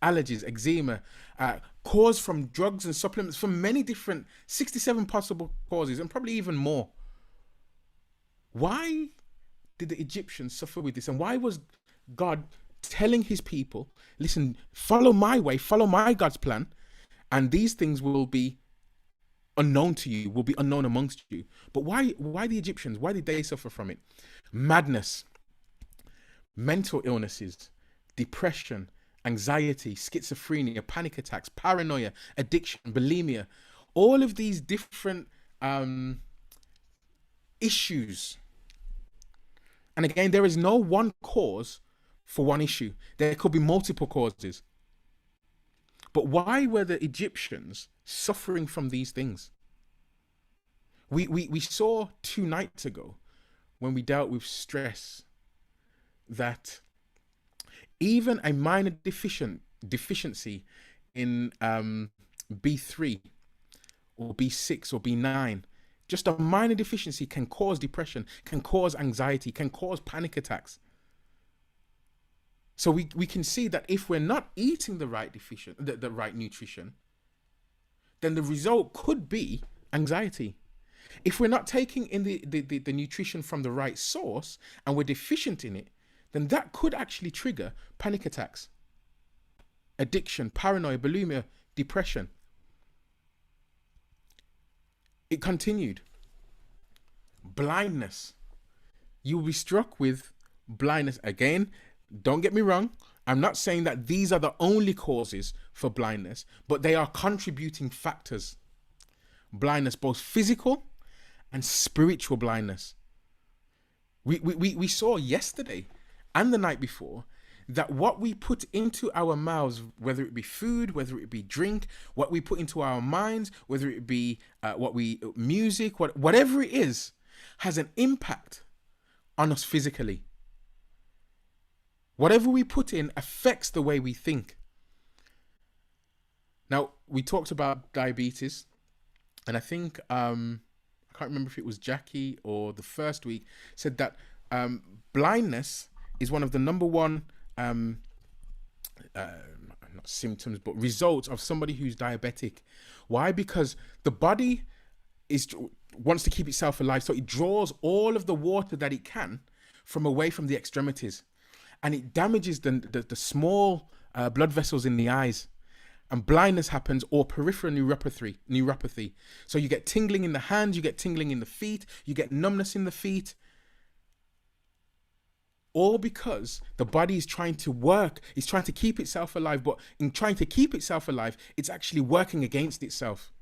allergies, eczema, caused from drugs and supplements, from many different 67 possible causes, and probably even more. Why did the Egyptians suffer with this? And why was God telling his people, listen, follow my way, follow my God's plan, and these things will be unknown to you, will be unknown amongst you? But why the Egyptians? Why did they suffer from it? Madness, mental illnesses, depression, anxiety, schizophrenia, panic attacks, paranoia, addiction, bulimia, all of these different issues. And again, there is no one cause for one issue. There could be multiple causes. But why were the Egyptians suffering from these things? We saw 2 nights ago, when we dealt with stress, that even a minor deficiency in B3 or B6 or B9, just a minor deficiency can cause depression, can cause anxiety, can cause panic attacks. So we can see that if we're not eating the right nutrition, then the result could be anxiety. If we're not taking in the nutrition from the right source and we're deficient in it, then that could actually trigger panic attacks, addiction, paranoia, bulimia, depression. It continued. Blindness. You will be struck with blindness. Again, don't get me wrong. I'm not saying that these are the only causes for blindness, but they are contributing factors. Blindness, both physical and spiritual blindness. We saw yesterday and the night before that what we put into our mouths, whether it be food, whether it be drink, what we put into our minds, whether it be music, whatever it is, has an impact on us physically. Whatever we put in affects the way we think. Now, we talked about diabetes, and I think, I can't remember if it was Jackie or the first week, said that blindness is one of the number one, not symptoms, but results of somebody who's diabetic. Why? Because the body wants to keep itself alive, so it draws all of the water that it can from away from the extremities, and it damages the small blood vessels in the eyes, and blindness happens, or peripheral neuropathy. So you get tingling in the hands, you get tingling in the feet, you get numbness in the feet, all because the body is trying to work, it's trying to keep itself alive, but in trying to keep itself alive, it's actually working against itself.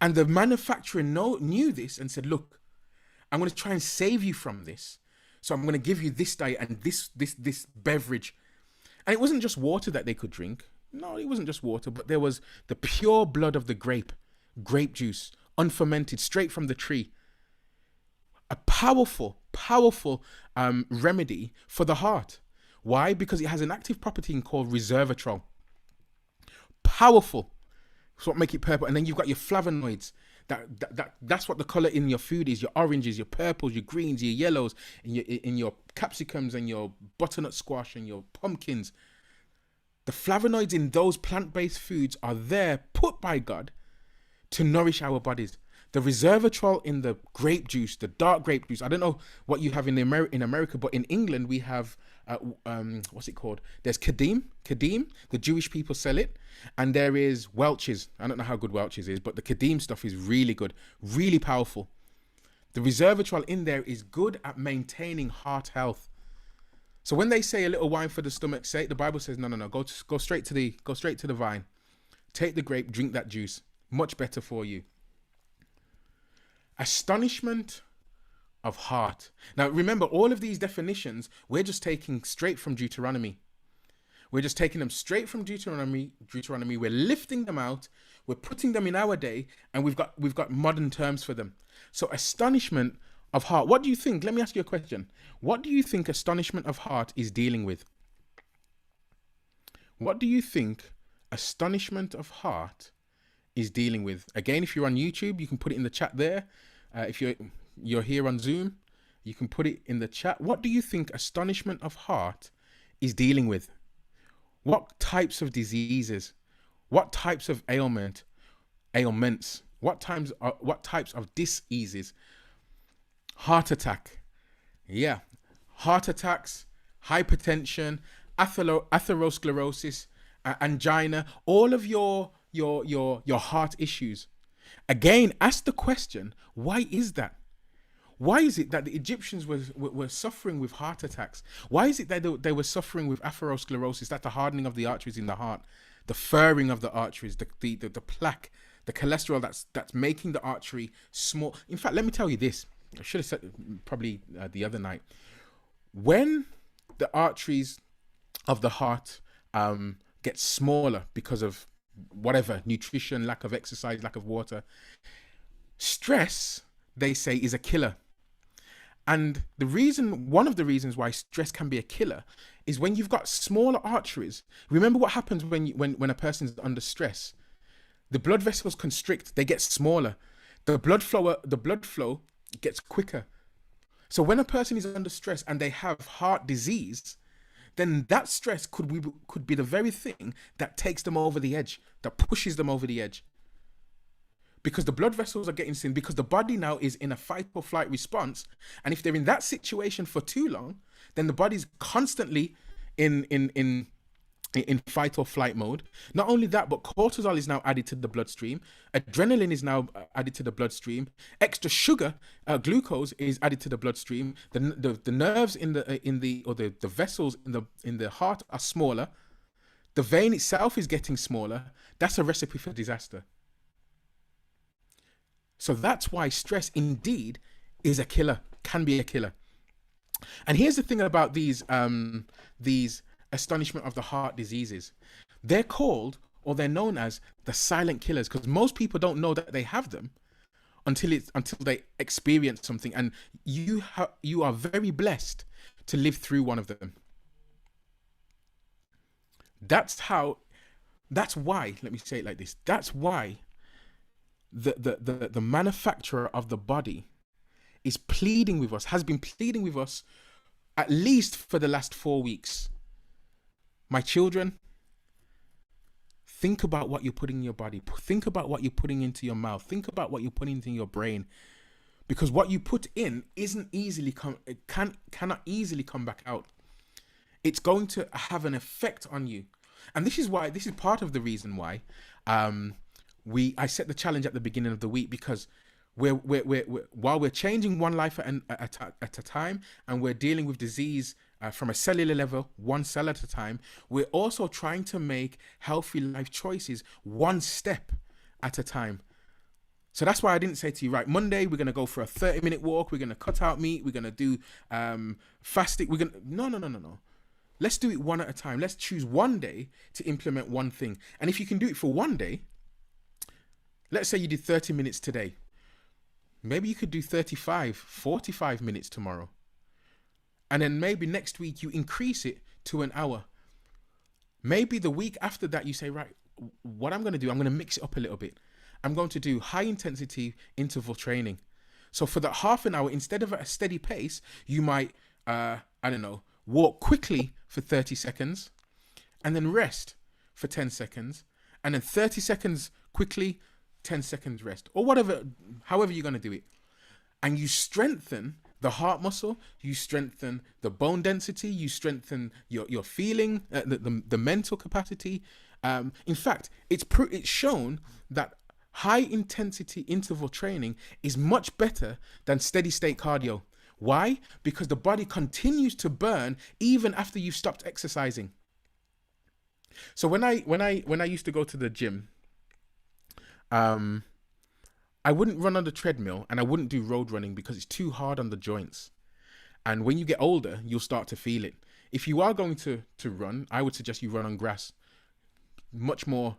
And the manufacturer knew this and said, look, I'm going to try and save you from this. So I'm going to give you this diet and this beverage. And it wasn't just water that they could drink. No, it wasn't just water, but there was the pure blood of the grape. grape juice, unfermented, straight from the tree. A powerful remedy for the heart. Why? Because it has an active property called resveratrol. Powerful. That's what make it purple. And then you've got your flavonoids. That's what the color in your food is. Your oranges, your purples, your greens, your yellows, in your capsicums and your butternut squash and your pumpkins. The flavonoids in those plant-based foods are there, put by God, to nourish our bodies. The resveratrol in the grape juice, the dark grape juice. I don't know what you have in America, but in England we have what's it called? There's Kadim. The Jewish people sell it, and there is Welch's. I don't know how good Welch's is, but the Kadim stuff is really good, really powerful. The resveratrol in there is good at maintaining heart health. So when they say a little wine for the stomach, the Bible says no. Go straight to the vine. Take the grape, drink that juice. Much better for you. Astonishment of heart. Now remember, all of these definitions we're just taking straight from Deuteronomy. We're just taking them straight from Deuteronomy. We're lifting them out. We're putting them in our day, and we've got modern terms for them. So astonishment of heart. What do you think? Let me ask you a question. What do you think astonishment of heart is dealing with? What do you think astonishment of heart is dealing with? Again, if you're on YouTube, you can put it in the chat there. If you're here on Zoom, you can put it in the chat. What do you think astonishment of heart is dealing with? What types of diseases? What types of ailments? What types of diseases? Heart attack. Yeah. Heart attacks, hypertension, atherosclerosis, angina, all of your heart issues. Again, ask the question, why is that? Why is it that the Egyptians were suffering with heart attacks? Why is it that they were suffering with atherosclerosis? That's the hardening of the arteries in the heart, the furring of the arteries, the plaque, the cholesterol that's making the artery small. In fact, let me tell you this. I should have said probably the other night. When the arteries of the heart get smaller because of whatever, nutrition, lack of exercise, lack of water, stress, they say, is a killer. And one of the reasons why stress can be a killer is when you've got smaller arteries. Remember what happens when a person's under stress? The blood vessels constrict, they get smaller. The blood flow gets quicker. So when a person is under stress and they have heart disease, then that stress could be the very thing that takes them over the edge, that pushes them over the edge. Because the blood vessels are getting thin, because the body now is in a fight or flight response. And if they're in that situation for too long, then the body's constantly in fight or flight mode. Not only that, but cortisol is now added to the bloodstream. Adrenaline is now added to the bloodstream. Extra sugar, glucose, is added to the bloodstream. The nerves the vessels in the heart are smaller. The vein itself is getting smaller. That's a recipe for disaster. So that's why stress indeed is a killer, can be a killer. And here's the thing about these astonishment of the heart diseases. They're called, or they're known as, the silent killers, because most people don't know that they have them until they experience something. And you are very blessed to live through one of them. That's why, let me say it like this. That's why the manufacturer of the body is pleading with us, has been pleading with us at least for the last 4 weeks. My children, think about what you're putting in your body. Think about what you're putting into your mouth. Think about what you're putting into your brain. Because what you put in cannot easily come back out. It's going to have an effect on you. And this is part of the reason why I set the challenge at the beginning of the week, because while we're changing one life at a time, and we're dealing with disease from a cellular level, one cell at a time, we're also trying to make healthy life choices one step at a time. So that's why I didn't say to you, right, Monday we're going to go for a 30-minute walk, we're going to cut out meat, we're going to do fasting, no. Let's do it one at a time. Let's choose one day to implement one thing. And if you can do it for one day, let's say you did 30 minutes today. Maybe you could do 35, 45 minutes tomorrow. And then maybe next week you increase it to an hour. Maybe the week after that you say, right, what I'm going to do, I'm going to mix it up a little bit. I'm going to do high intensity interval training. So for that half an hour, instead of at a steady pace, you might, walk quickly for 30 seconds and then rest for 10 seconds. And then 30 seconds quickly, 10 seconds rest, or whatever, however you're going to do it. And you strengthen the heart muscle, you strengthen the bone density, you strengthen your feeling, the mental capacity. In fact, it's shown that high intensity interval training is much better than steady state cardio. Why? Because the body continues to burn even after you've stopped exercising. So when I used to go to the gym, I wouldn't run on the treadmill and I wouldn't do road running because it's too hard on the joints. And when you get older, you'll start to feel it. If you are going to run, I would suggest you run on grass. Much more,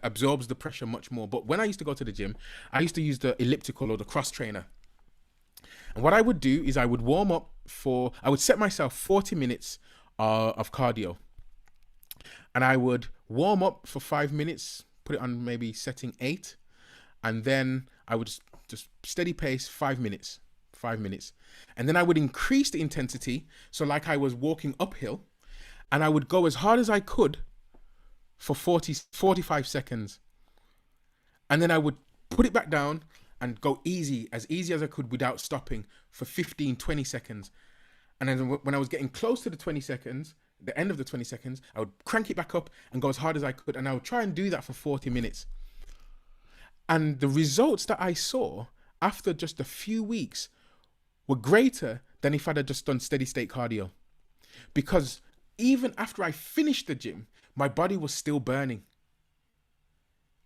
absorbs the pressure much more. But when I used to go to the gym, I used to use the elliptical or the cross trainer. And what I would do is I would warm up I would set myself 40 minutes of cardio. And I would warm up for 5 minutes, put it on maybe setting 8. And then I would just steady pace 5 minutes. And then I would increase the intensity. So like I was walking uphill, and I would go as hard as I could for 45 seconds. And then I would put it back down and go as easy as I could without stopping for 15, 20 seconds. And then when I was getting close to the 20 seconds, the end of the 20 seconds, I would crank it back up and go as hard as I could. And I would try and do that for 40 minutes. And the results that I saw after just a few weeks were greater than if I'd have just done steady state cardio. Because even after I finished the gym, my body was still burning.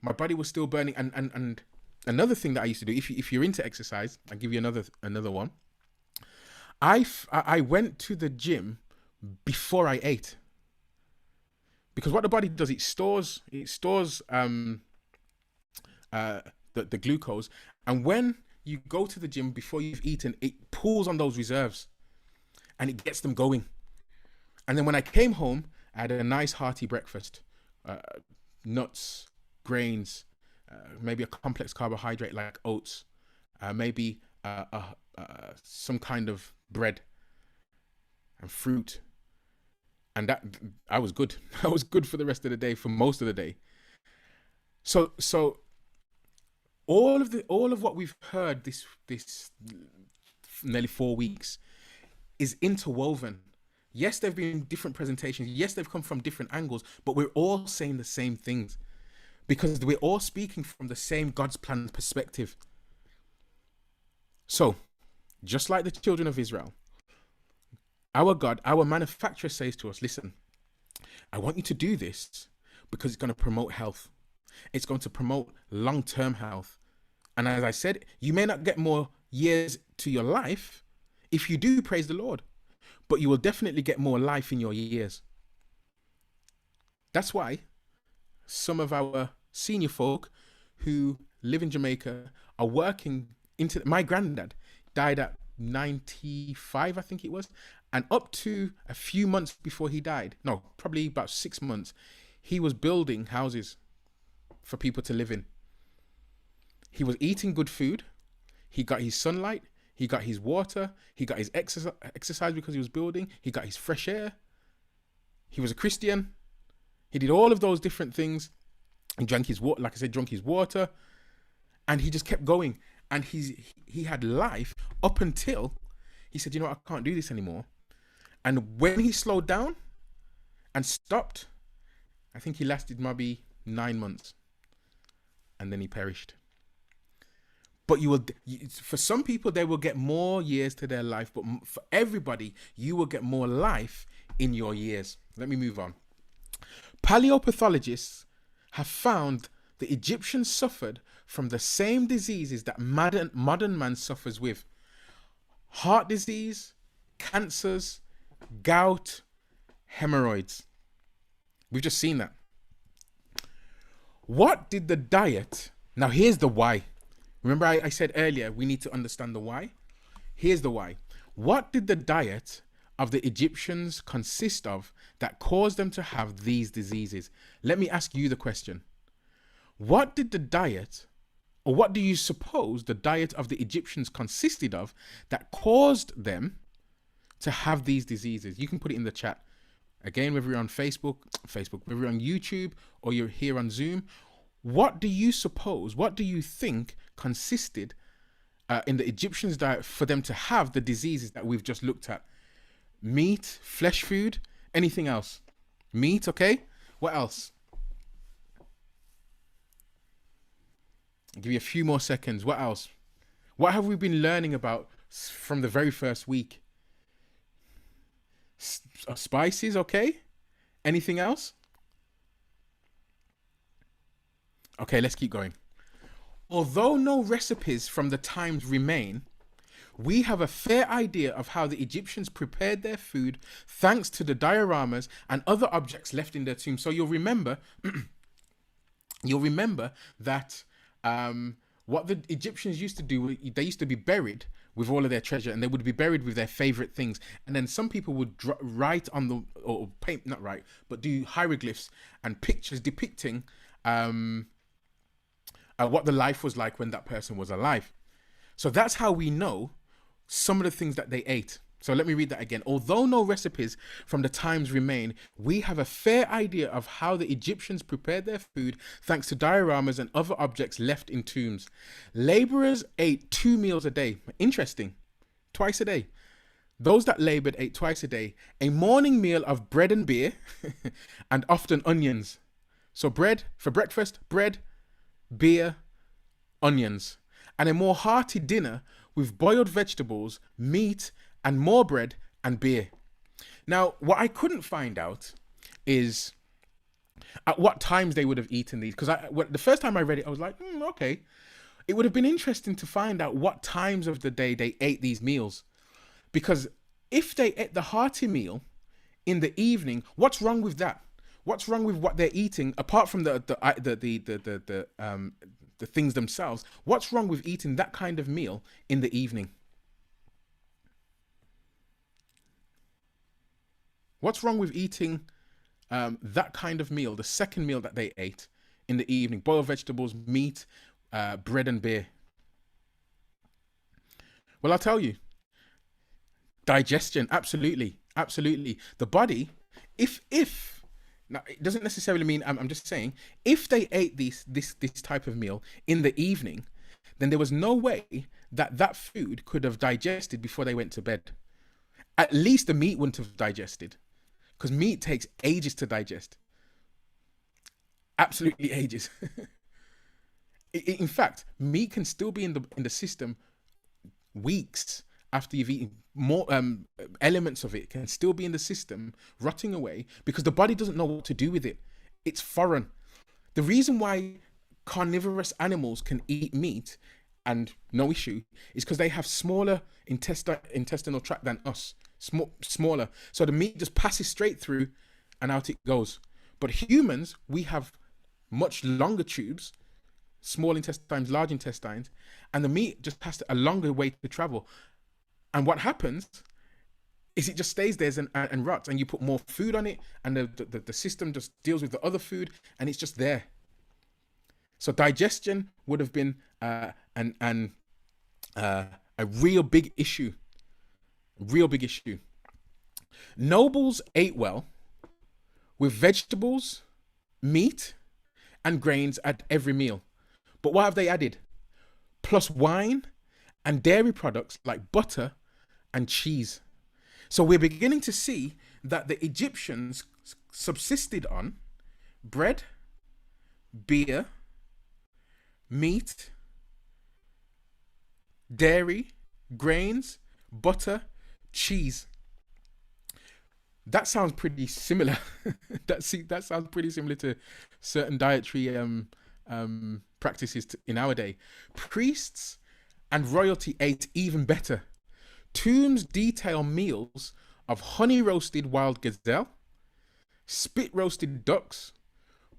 And another thing that I used to do, if you're into exercise, I'll give you another one. I went to the gym before I ate. Because what the body does, it stores the glucose, and when you go to the gym before you've eaten, it pulls on those reserves and it gets them going. And then when I came home, I had a nice hearty breakfast, nuts, grains, maybe a complex carbohydrate like oats, maybe some kind of bread and fruit, and that I was good. I was good for the rest of the day, for most of the day. So all of what we've heard this nearly 4 weeks is interwoven. Yes, there've been different presentations. Yes, they've come from different angles, but we're all saying the same things because we're all speaking from the same God's plan perspective. So, just like the children of Israel, our God, our manufacturer says to us, listen, I want you to do this because it's going to promote health. It's going to promote long-term health. And as I said, you may not get more years to your life if you do, praise the Lord, but you will definitely get more life in your years. That's why some of our senior folk who live in Jamaica are working my granddad died at 95, I think it was. And up to a few months before he died, no, probably about 6 months, he was building houses for people to live in. He was eating good food. He got his sunlight. He got his water. He got his exercise because he was building. He got his fresh air. He was a Christian. He did all of those different things. He drank his water, like I said, drank his water. And he just kept going. And he had life up until he said, you know what, I can't do this anymore. And when he slowed down and stopped, I think he lasted maybe 9 months. And then he perished. But for some people, they will get more years to their life. But for everybody, you will get more life in your years. Let me move on. Paleopathologists have found the Egyptians suffered from the same diseases that modern man suffers with. Heart disease, cancers, gout, hemorrhoids. We've just seen that. What did the diet... Now, here's the why. Remember I said earlier, we need to understand the why? Here's the why. What did the diet of the Egyptians consist of that caused them to have these diseases? Let me ask you the question. What did the diet, or what do you suppose the diet of the Egyptians consisted of that caused them to have these diseases? You can put it in the chat. Again, whether you're on Facebook, whether you're on YouTube or you're here on Zoom, what do you suppose, what do you think consisted in the Egyptians' diet for them to have the diseases that we've just looked at? Meat, flesh food, anything else? Meat, okay? What else? I'll give you a few more seconds. What else? What have we been learning about from the very first week? Spices, okay? Anything else? Okay, let's keep going. Although no recipes from the times remain, we have a fair idea of how the Egyptians prepared their food thanks to the dioramas and other objects left in their tombs. So you'll remember, that what the Egyptians used to do, they used to be buried with all of their treasure, and they would be buried with their favorite things. And then some people would write on the, or paint, not write, but do hieroglyphs and pictures depicting what the life was like when that person was alive. So that's how we know some of the things that they ate. So let me read that again. Although no recipes from the times remain, we have a fair idea of how the Egyptians prepared their food thanks to dioramas and other objects left in tombs. Laborers ate 2 meals a day. Interesting. Twice a day. Those that labored ate twice a day. A morning meal of bread and beer and often onions. So bread for breakfast, bread, beer, onions. And a more hearty dinner with boiled vegetables, meat, and more bread and beer. Now, what I couldn't find out is at what times they would have eaten these. Because the first time I read it, I was like, okay. It would have been interesting to find out what times of the day they ate these meals. Because if they ate the hearty meal in the evening, what's wrong with that? What's wrong with what they're eating, apart from the things themselves? What's wrong with eating that kind of meal in the evening? What's wrong with eating that kind of meal, the second meal that they ate in the evening? Boiled vegetables, meat, bread and beer. Well, I'll tell you. Digestion, absolutely. The body, if now it doesn't necessarily mean, I'm just saying, if they ate this type of meal in the evening, then there was no way that food could have digested before they went to bed. At least the meat wouldn't have digested. Because meat takes ages to digest. Absolutely ages. In fact, meat can still be in the system weeks after you've eaten. More elements of it can still be in the system, rotting away, because the body doesn't know what to do with it. It's foreign. The reason why carnivorous animals can eat meat and no issue is because they have smaller intestinal tract than us. Smaller, so the meat just passes straight through and out it goes. But humans, we have much longer tubes, small intestines, large intestines, and the meat just has a longer way to travel. And what happens is it just stays there and rots, and you put more food on it, and the system just deals with the other food, and it's just there. So digestion would have been a real big issue. Nobles ate well with vegetables, meat, and grains at every meal. But what have they added? Plus wine and dairy products like butter and cheese. So we're beginning to see that the Egyptians subsisted on bread, beer, meat, dairy, grains, butter, cheese. That sounds pretty similar. that sounds pretty similar to certain dietary practices in our day. Priests and royalty ate even better. Tombs detail meals of honey roasted wild gazelle, spit roasted ducks,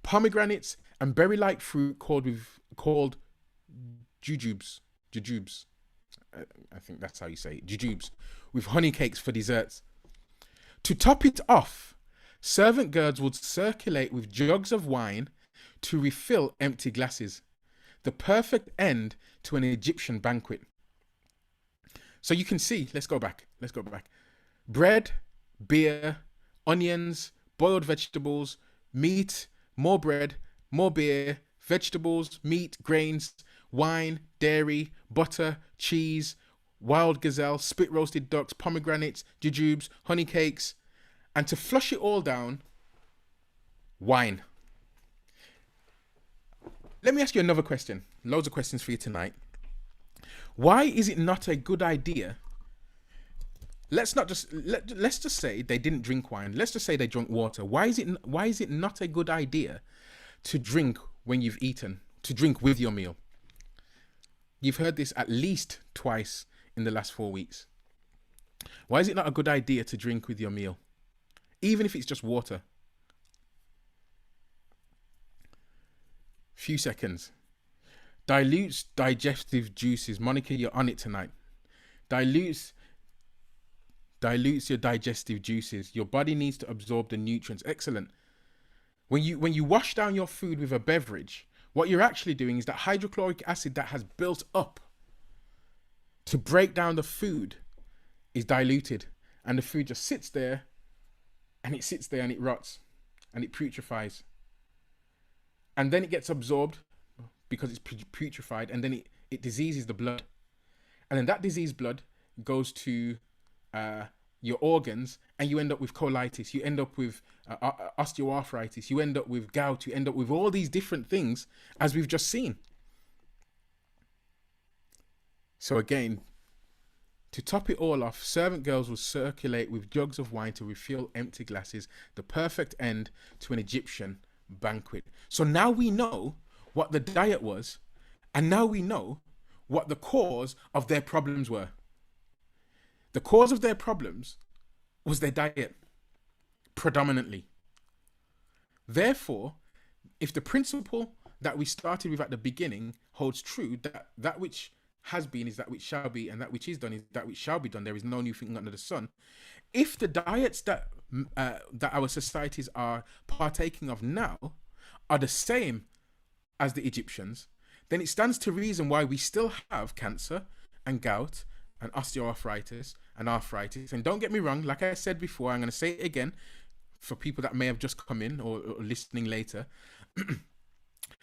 pomegranates, and berry-like fruit called jujubes. Jujubes. I think that's how you say it. Jujubes. With honey cakes for desserts. To top it off, servant girls would circulate with jugs of wine to refill empty glasses. The perfect end to an Egyptian banquet. So you can see, let's go back. Bread, beer, onions, boiled vegetables, meat, more bread, more beer, vegetables, meat, grains, wine, dairy, butter, cheese, wild gazelle, spit roasted ducks, pomegranates, jujubes, honey cakes, and to flush it all down, wine. Let me ask you another question. Loads of questions for you tonight. Why is it not a good idea? Let's just say they didn't drink wine. Let's just say they drank water. Why is it not a good idea to drink when you've eaten, to drink with your meal? You've heard this at least twice in the last 4 weeks. Why is it not a good idea to drink with your meal? Even if it's just water. Few seconds. Dilutes digestive juices. Monica, you're on it tonight. Dilutes your digestive juices. Your body needs to absorb the nutrients. Excellent. When you wash down your food with a beverage, what you're actually doing is that hydrochloric acid that has built up to break down the food is diluted, and the food just sits there, and it rots, and it putrefies, and then it gets absorbed because it's putrefied, and then it diseases the blood, and then that diseased blood goes to your organs, and you end up with colitis, you end up with osteoarthritis, you end up with gout, you end up with all these different things, as we've just seen. So again, to top it all off, servant girls will circulate with jugs of wine to refill empty glasses, the perfect end to an Egyptian banquet. So now we know what the diet was, and now we know what the cause of their problems were. The cause of their problems was their diet, predominantly. Therefore, if the principle that we started with at the beginning holds true, that which has been is that which shall be, and that which is done is that which shall be done, there is no new thing under the sun. If the diets that our societies are partaking of now are the same as the Egyptians, then it stands to reason why we still have cancer and gout and osteoarthritis and arthritis. And don't get me wrong, like I said before, I'm going to say it again for people that may have just come in or listening later.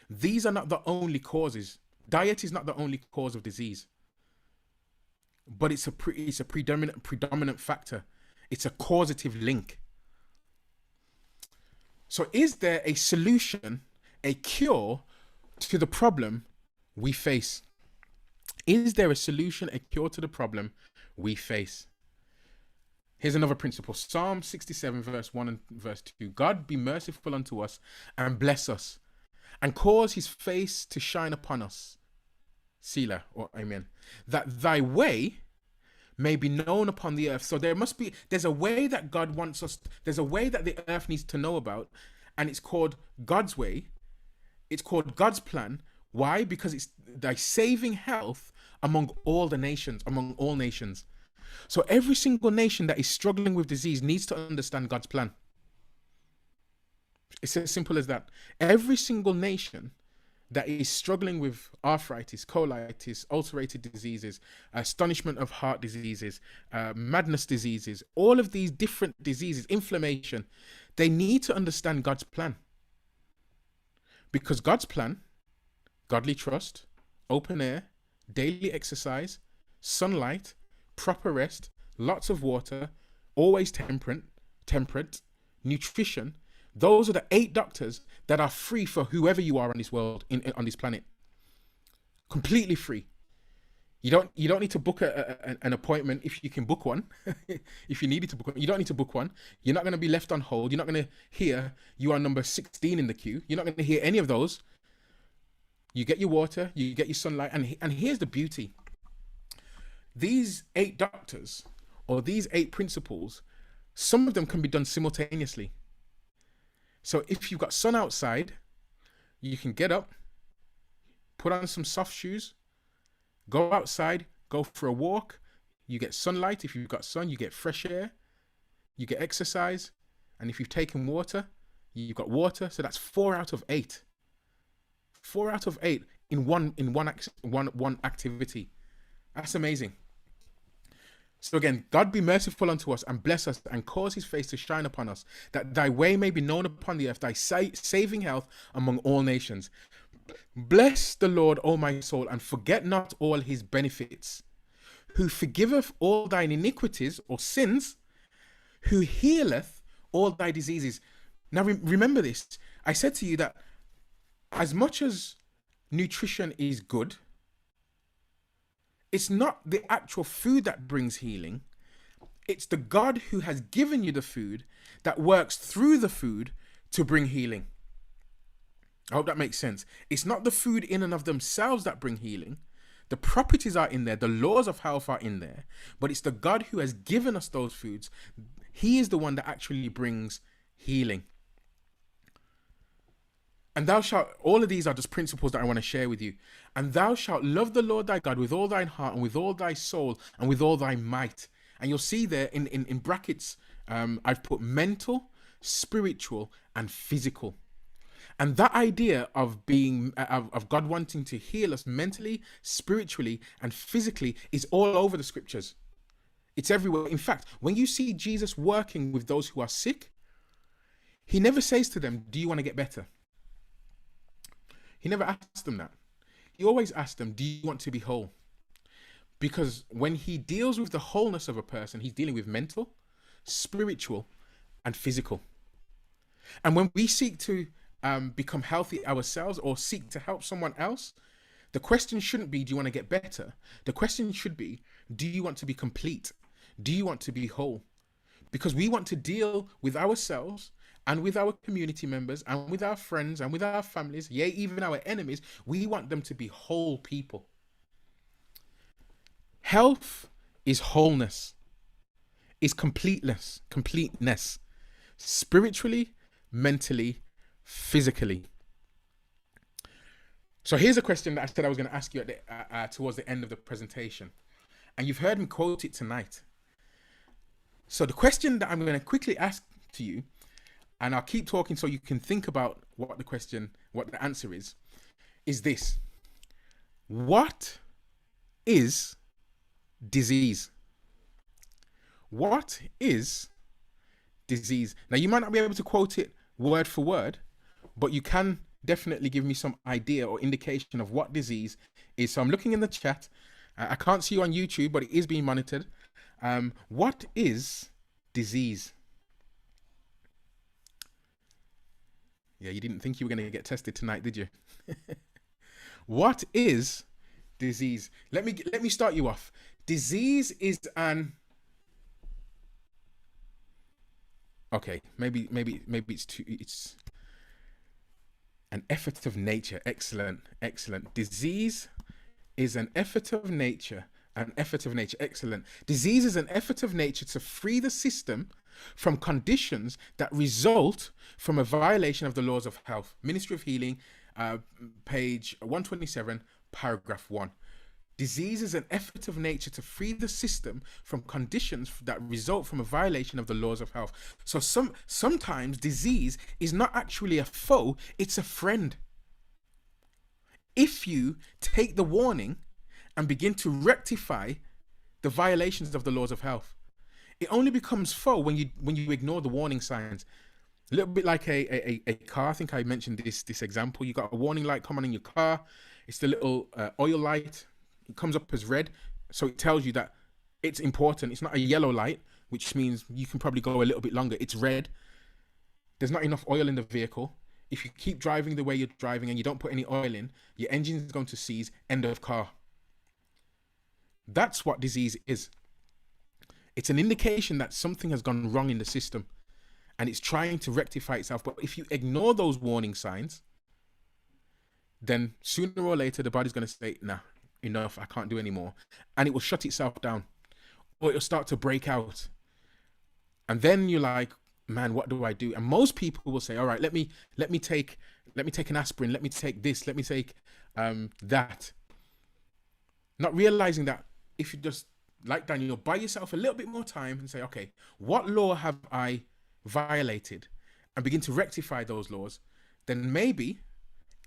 These are not the only causes. Diet is not the only cause of disease, but it's a predominant factor. It's a causative link. So is there a solution, a cure to the problem we face? Is there a solution, a cure to the problem we face? Here's another principle. Psalm 67 verse 1 and verse 2. God be merciful unto us and bless us and cause his face to shine upon us. Selah, or amen. That thy way may be known upon the earth. So there's a way that God wants us, there's a way that the earth needs to know about, and it's called God's way. It's called God's plan. Why? Because it's thy saving health among all the nations, among all nations. So every single nation that is struggling with disease needs to understand God's plan. It's as simple as that. Every single nation that is struggling with arthritis, colitis, ulcerated diseases, astonishment of heart diseases, madness diseases, all of these different diseases, inflammation, they need to understand God's plan. Because God's plan, godly trust, open air, daily exercise, sunlight, proper rest, lots of water, always temperate, nutrition, those are the 8 doctors that are free for whoever you are on this world, on this planet. Completely free. You don't need to book an appointment if you can book one. If you needed to book one, you don't need to book one. You're not going to be left on hold. You're not going to hear you are number 16 in the queue. You're not going to hear any of those. You get your water, you get your sunlight, and here's the beauty. These 8 doctors, or these 8 principles, some of them can be done simultaneously. So if you've got sun outside You can get up, put on some soft shoes, go outside, go for a walk. You get sunlight. If you've got sun, you get fresh air. You get exercise. And if you've taken water, you've got water. So that's 4 out of 8. 4 out of 8 in one activity. That's amazing. So again, God be merciful unto us and bless us and cause his face to shine upon us, that thy way may be known upon the earth, thy saving health among all nations. Bless the Lord, O my soul, and forget not all his benefits, who forgiveth all thine iniquities or sins, who healeth all thy diseases. Now remember this. I said to you that as much as nutrition is good, it's not the actual food that brings healing. It's the God who has given you the food that works through the food to bring healing. I hope that makes sense. It's not the food in and of themselves that bring healing. The properties are in there. The laws of health are in there. But it's the God who has given us those foods. He is the one that actually brings healing. And thou shalt, all of these are just principles that I want to share with you. And thou shalt love the Lord thy God with all thine heart and with all thy soul and with all thy might. And you'll see there in brackets, I've put mental, spiritual, and physical. And that idea of being, of God wanting to heal us mentally, spiritually, and physically is all over the scriptures. It's everywhere. In fact, when you see Jesus working with those who are sick, he never says to them, do you want to get better? He never asks them that. He always asks them, do you want to be whole? Because when he deals with the wholeness of a person, he's dealing with mental, spiritual, and physical. And when we seek to become healthy ourselves or seek to help someone else, the question shouldn't be, do you want to get better? The question should be, do you want to be complete? Do you want to be whole? Because we want to deal with ourselves and with our community members and with our friends and with our families, yea, even our enemies. We want them to be whole people. Health is wholeness, is completeness, spiritually, mentally, physically. So here's a question that I said I was going to ask you at towards the end of the presentation. And you've heard me quote it tonight. So the question that I'm going to quickly ask to you, and I'll keep talking so you can think about what the answer is this. What is disease? What is disease? Now, you might not be able to quote it word for word, but you can definitely give me some idea or indication of what disease is. So I'm looking in the chat. I can't see you on YouTube, but it is being monitored. What is disease? Yeah, you didn't think you were going to get tested tonight, did you? What is disease? Let me start you off. Disease is an... Okay, maybe it's an effort of nature. Excellent. Disease is an effort of nature. Excellent. Disease is an effort of nature to free the system from conditions that result from a violation of the laws of health. Ministry of Healing, page 127, paragraph 1. Disease is an effort of nature to free the system from conditions that result from a violation of the laws of health. So sometimes disease is not actually a foe, it's a friend. If you take the warning and begin to rectify the violations of the laws of health, it only becomes foe when you ignore the warning signs. A little bit like a car. I think I mentioned this example. You got a warning light come on in your car. It's the little oil light. It comes up as red, so it tells you that it's important. It's not a yellow light, which means you can probably go a little bit longer. It's red. There's not enough oil in the vehicle. If you keep driving the way you're driving and you don't put any oil in, your engine is going to seize. End of car. That's what disease is. It's an indication that something has gone wrong in the system and it's trying to rectify itself. But if you ignore those warning signs, then sooner or later the body's going to say, nah, enough, I can't do anymore. And it will shut itself down, or it'll start to break out. And then you're like, man, what do I do? And most people will say, all right, let me take an aspirin, let me take this, let me take that. Not realizing that if you just, like Daniel, buy yourself a little bit more time and say, okay, what law have I violated? And begin to rectify those laws, then maybe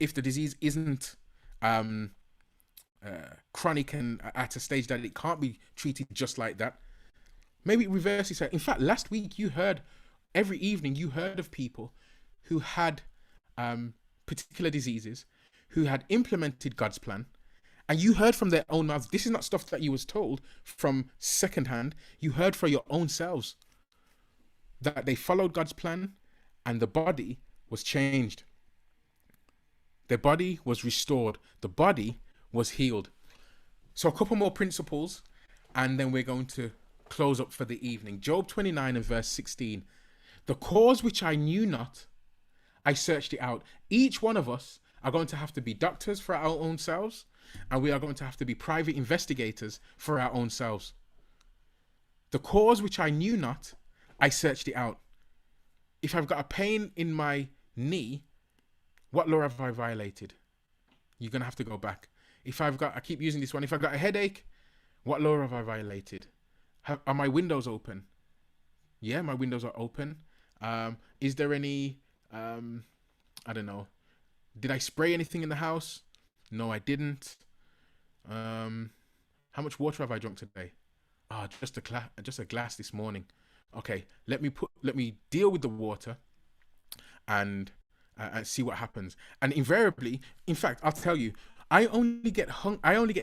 if the disease isn't chronic and at a stage that it can't be treated just like that, maybe reverse itself. In fact, last week every evening you heard of people who had particular diseases, who had implemented God's plan, and you heard from their own mouths. This is not stuff that you was told from secondhand. You heard for your own selves that they followed God's plan, and the body was changed. The body was restored. The body was healed. So a couple more principles, and then we're going to close up for the evening. Job 29 and verse 16. The cause which I knew not, I searched it out. Each one of us are going to have to be doctors for our own selves, and we are going to have to be private investigators for our own selves. The cause which I knew not, I searched it out. If I've got a pain in my knee, what law have I violated? You're going to have to go back. I keep using this one. If I've got a headache, what law have I violated? Are my windows open? Yeah, my windows are open. Is there any, I don't know. Did I spray anything in the house? No, I didn't. How much water have I drunk today? Just a glass this morning. Okay, let me deal with the water and see what happens. And invariably, in fact, I'll tell you, I only get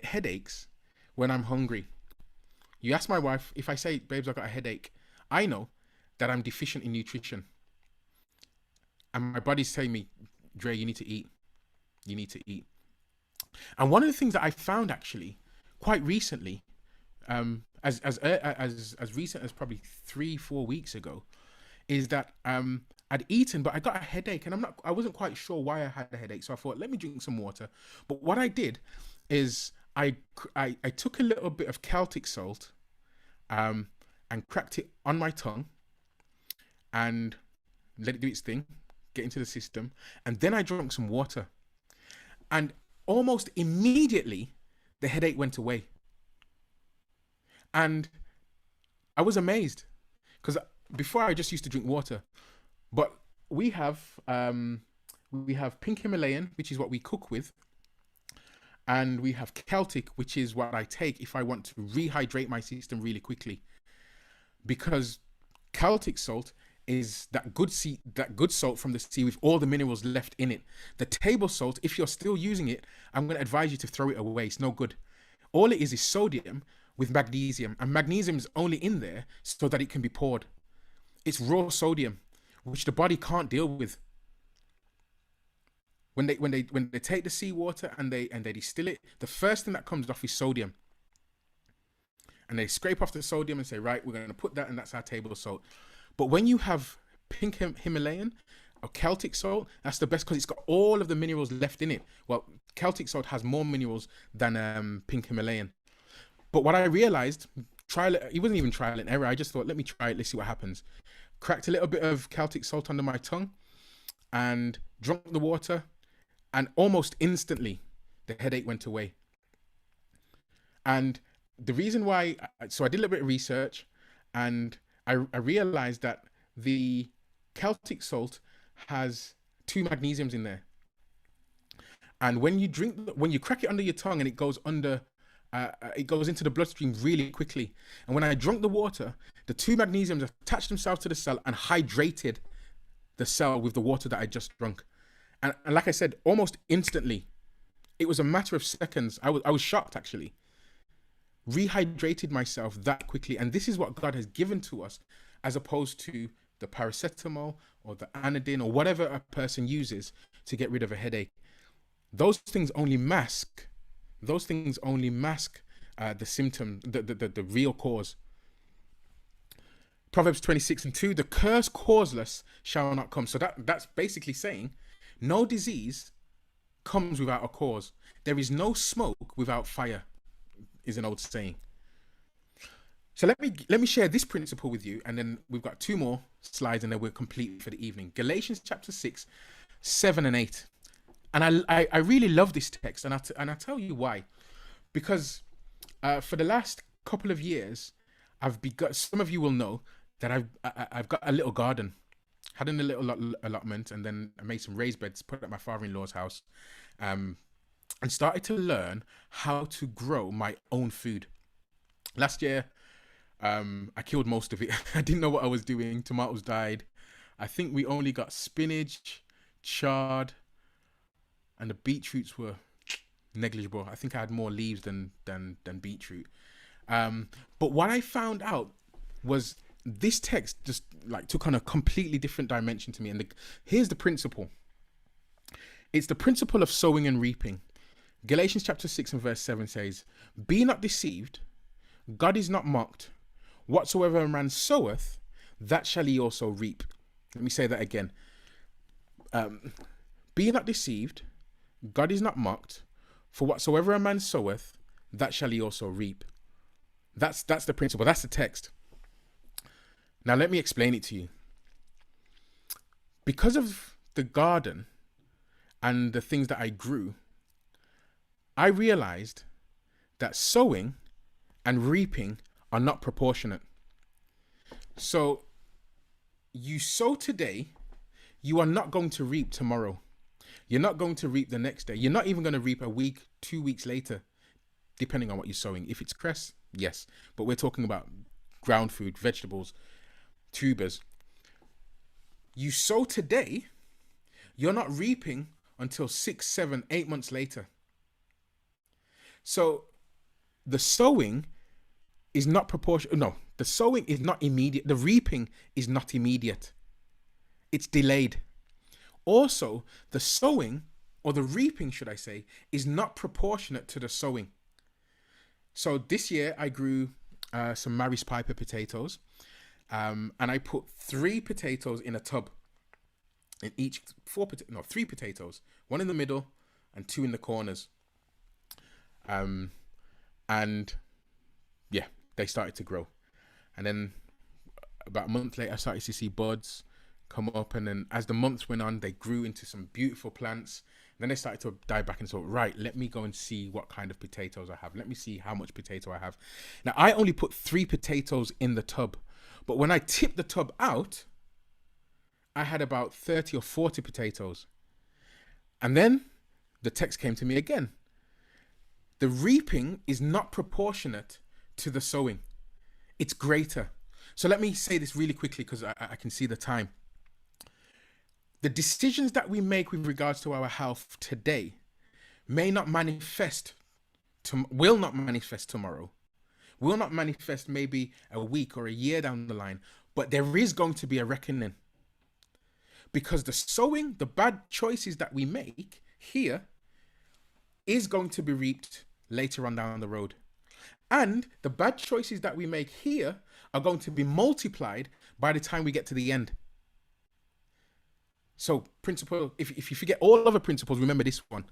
headaches when I'm hungry. You ask my wife, if I say, babes, I've got a headache, I know that I'm deficient in nutrition. And my body's telling me, Dre, you need to eat. You need to eat. And one of the things that I found actually quite recently, as recent as probably 3-4 weeks ago, is that I'd eaten, but I got a headache, and I wasn't quite sure why I had a headache. So I thought, let me drink some water. But what I did is I took a little bit of Celtic salt, and cracked it on my tongue, and let it do its thing, get into the system, and then I drank some water, and almost immediately the headache went away. And I was amazed, because before I just used to drink water, but we have pink Himalayan, which is what we cook with, and we have Celtic, which is what I take if I want to rehydrate my system really quickly, because Celtic salt is that good salt from the sea with all the minerals left in it. The table salt, if you're still using it, I'm going to advise you to throw it away. It's no good. All it is sodium with magnesium, and magnesium is only in there so that it can be poured. It's raw sodium, which the body can't deal with. When they take the seawater and they distill it, the first thing that comes off is sodium. And they scrape off the sodium and say, right, we're going to put that, and that's our table salt. But when you have pink Himalayan or Celtic salt, that's the best, because it's got all of the minerals left in it. Well, Celtic salt has more minerals than pink Himalayan. But what I realized, it wasn't even trial and error. I just thought, let me try it. Let's see what happens. Cracked a little bit of Celtic salt under my tongue and drank the water, and almost instantly the headache went away. And the reason why, so I did a little bit of research, and I realized that the Celtic salt has 2 magnesiums in there. And when you crack it under your tongue, and it goes into the bloodstream really quickly. And when I drank the water, the 2 magnesiums attached themselves to the cell and hydrated the cell with the water that I just drunk. And like I said, almost instantly, it was a matter of seconds. I was shocked, actually. Rehydrated myself that quickly. And this is what God has given to us, as opposed to the paracetamol or the Anodin or whatever a person uses to get rid of a headache. Those things only mask the symptom, the real cause. Proverbs 26:2, the curse causeless shall not come. So that's basically saying no disease comes without a cause. There is no smoke without fire, is an old saying. So let me share this principle with you, and then we've got 2 more slides and then we're complete for the evening. Galatians chapter 6, 7 and 8. And I really love this text, and I tell you why. Because for the last couple of years, I've begun. Some of you will know that I've got a little garden, had in a little allotment, and then I made some raised beds, put at my father-in-law's house, and started to learn how to grow my own food. Last year, I killed most of it. I didn't know what I was doing. Tomatoes died. I think we only got spinach, chard, and the beetroots were negligible. I think I had more leaves than beetroot. But what I found out was this text just like took on a completely different dimension to me. And here's the principle. It's the principle of sowing and reaping. Galatians chapter 6 and verse 7 says, "Be not deceived, God is not mocked. Whatsoever a man soweth, that shall he also reap." Let me say that again. Be not deceived, God is not mocked. For whatsoever a man soweth, that shall he also reap. That's the principle. That's the text. Now let me explain it to you. Because of the garden and the things that I grew, I realized that sowing and reaping are not proportionate. So you sow today, you are not going to reap tomorrow. You're not going to reap the next day. You're not even going to reap a week, 2 weeks later, depending on what you're sowing. If it's cress, yes. But we're talking about ground food, vegetables, tubers. You sow today, you're not reaping until 6, 7, 8 months later. So the sowing is not proportional. No, the sowing is not immediate. The reaping is not immediate. It's delayed. Also, the sowing, or the reaping, should I say, is not proportionate to the sowing. So this year I grew some Maris Piper potatoes, and I put 3 potatoes in a tub. In each 3 potatoes, 1 in the middle and 2 in the corners. And yeah, they started to grow. And then about a month later, I started to see buds come up, and then as the months went on, they grew into some beautiful plants. And then they started to die back, and so right, let me go and see what kind of potatoes I have. Let me see how much potato I have. Now I only put 3 potatoes in the tub, but when I tipped the tub out, I had about 30 or 40 potatoes. And then the text came to me again. The reaping is not proportionate to the sowing. It's greater. So let me say this really quickly because I can see the time. The decisions that we make with regards to our health today will not manifest tomorrow, will not manifest maybe a week or a year down the line, but there is going to be a reckoning. Because the sowing, the bad choices that we make here is going to be reaped later on down the road. And the bad choices that we make here are going to be multiplied by the time we get to the end. So principle, if you forget all other principles, remember this one.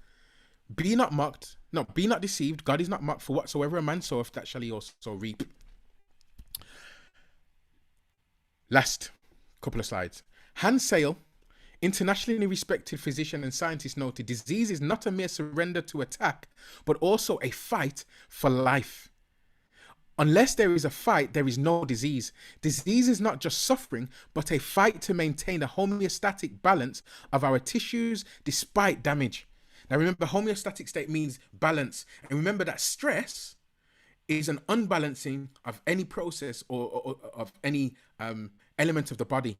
Be not deceived. God is not mocked, for whatsoever a man soweth, that shall he also reap. Last couple of slides. Hans Sale, internationally respected physician and scientist, noted, disease is not a mere surrender to attack, but also a fight for life. Unless there is a fight, there is no disease. Disease is not just suffering, but a fight to maintain the homeostatic balance of our tissues despite damage. Now remember, homeostatic state means balance. And remember that stress is an unbalancing of any process or of any element of the body.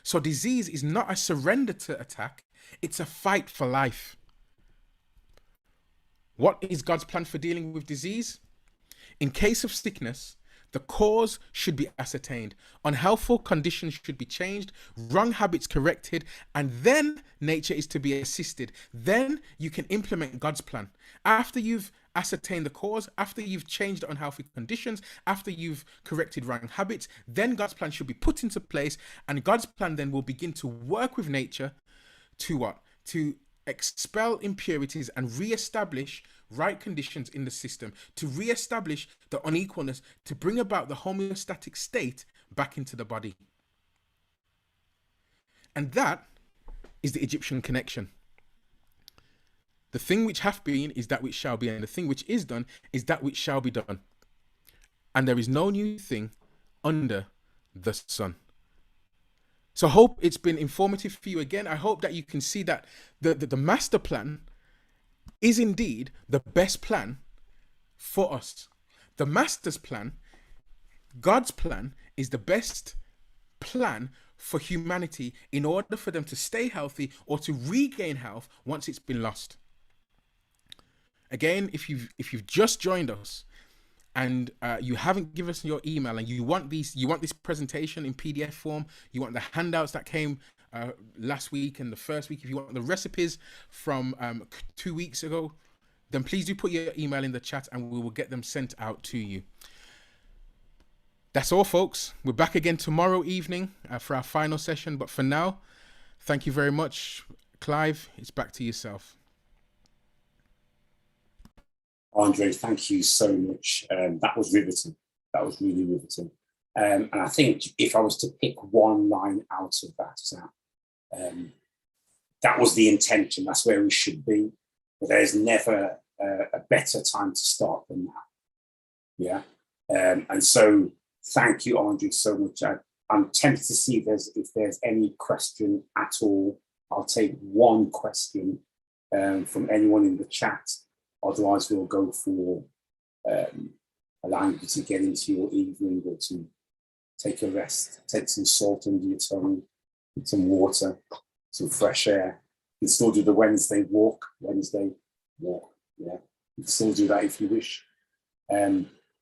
So disease is not a surrender to attack, it's a fight for life. What is God's plan for dealing with disease? In case of sickness, the cause should be ascertained, unhealthful conditions should be changed, wrong habits corrected, and then nature is to be assisted. Then you can implement God's plan. After you've ascertained the cause, after you've changed the unhealthy conditions, after you've corrected wrong habits, then God's plan should be put into place, and God's plan then will begin to work with nature to what? To expel impurities and re-establish right conditions in the system, to re-establish the unequalness, to bring about the homeostatic state back into the body. And that is the Egyptian connection. The thing which hath been is that which shall be, and the thing which is done is that which shall be done. And there is no new thing under the sun. So I hope it's been informative for you again. I hope that you can see that the master plan is indeed the best plan for us. The master's plan, God's plan, is the best plan for humanity in order for them to stay healthy or to regain health once it's been lost. Again, if you've just joined us and you haven't given us your email and you want this presentation in PDF form, you want the handouts that came last week and the first week, if you want the recipes from 2 weeks ago, then please do put your email in the chat and we will get them sent out to you. That's all, folks. We're back again tomorrow evening for our final session. But for now, thank you very much. Clive, it's back to yourself. Andre, thank you so much. That was riveting. That was really riveting. And I think if I was to pick one line out of that, that was the intention. That's where we should be. But there's never a better time to start than that. Yeah. And so thank you, Andre, so much. I'm tempted to see if there's any question at all. I'll take one question from anyone in the chat. Otherwise, we'll go for allowing you to get into your evening or to take a rest, take some salt under your tongue, some water, some fresh air. You can still do the Wednesday walk. Yeah, you can still do that if you wish.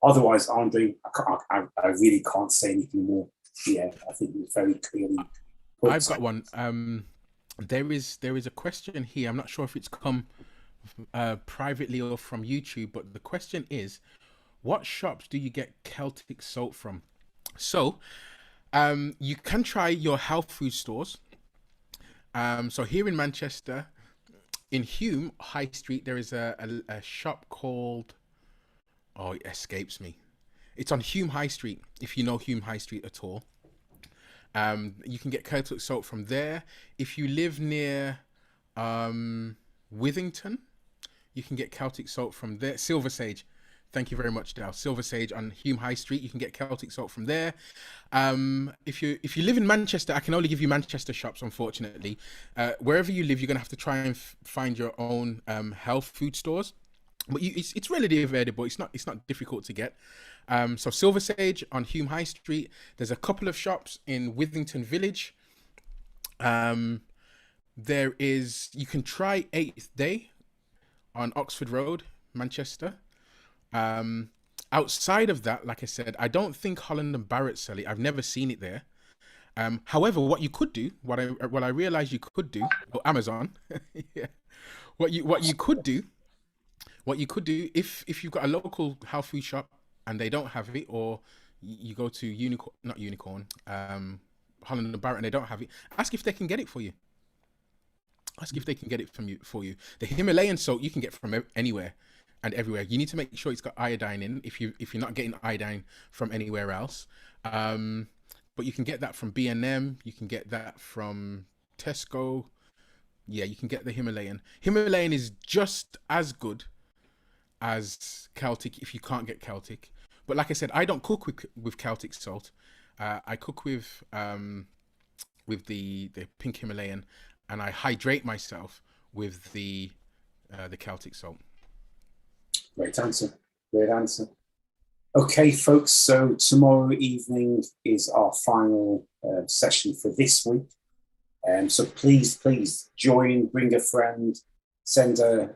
Otherwise, Andre, I really can't say anything more. Yeah, I think it's very clearly. I've got one. There is a question here. I'm not sure if it's come privately or from YouTube, but the question is, what shops do you get Celtic salt from? So you can try your health food stores. So here in Manchester, in Hume High Street, there is a shop called, oh, it escapes me. It's on Hume High Street, if you know Hume High Street at all. You can get Celtic salt from there. If you live near Withington, you can get Celtic salt from there. Silver Sage. Thank you very much, Dal. Silver Sage on Hume High Street. You can get Celtic salt from there. If you live in Manchester, I can only give you Manchester shops, unfortunately. Wherever you live, you're going to have to try and find your own health food stores. But it's relatively available. It's not difficult to get. So Silver Sage on Hume High Street. There's a couple of shops in Withington Village. There is, you can try 8th Day on Oxford Road, Manchester. Outside of that, like I said, I don't think Holland and Barrett sell it. I've never seen it there. However, what you could do, what I realized you could do, or Amazon, yeah. What you could do, if you've got a local health food shop and they don't have it, or you go to Holland and Barrett and they don't have it, ask if they can get it for you. Ask if they can get it for you. The Himalayan salt you can get from anywhere and everywhere. You need to make sure it's got iodine in if you're not getting iodine from anywhere else. But you can get that from B&M. You can get that from Tesco. Yeah, you can get the Himalayan. Himalayan is just as good as Celtic if you can't get Celtic. But like I said, I don't cook with Celtic salt. I cook with the pink Himalayan, and I hydrate myself with the Celtic salt. Great answer. Okay, folks, so tomorrow evening is our final session for this week. So please join, bring a friend, send a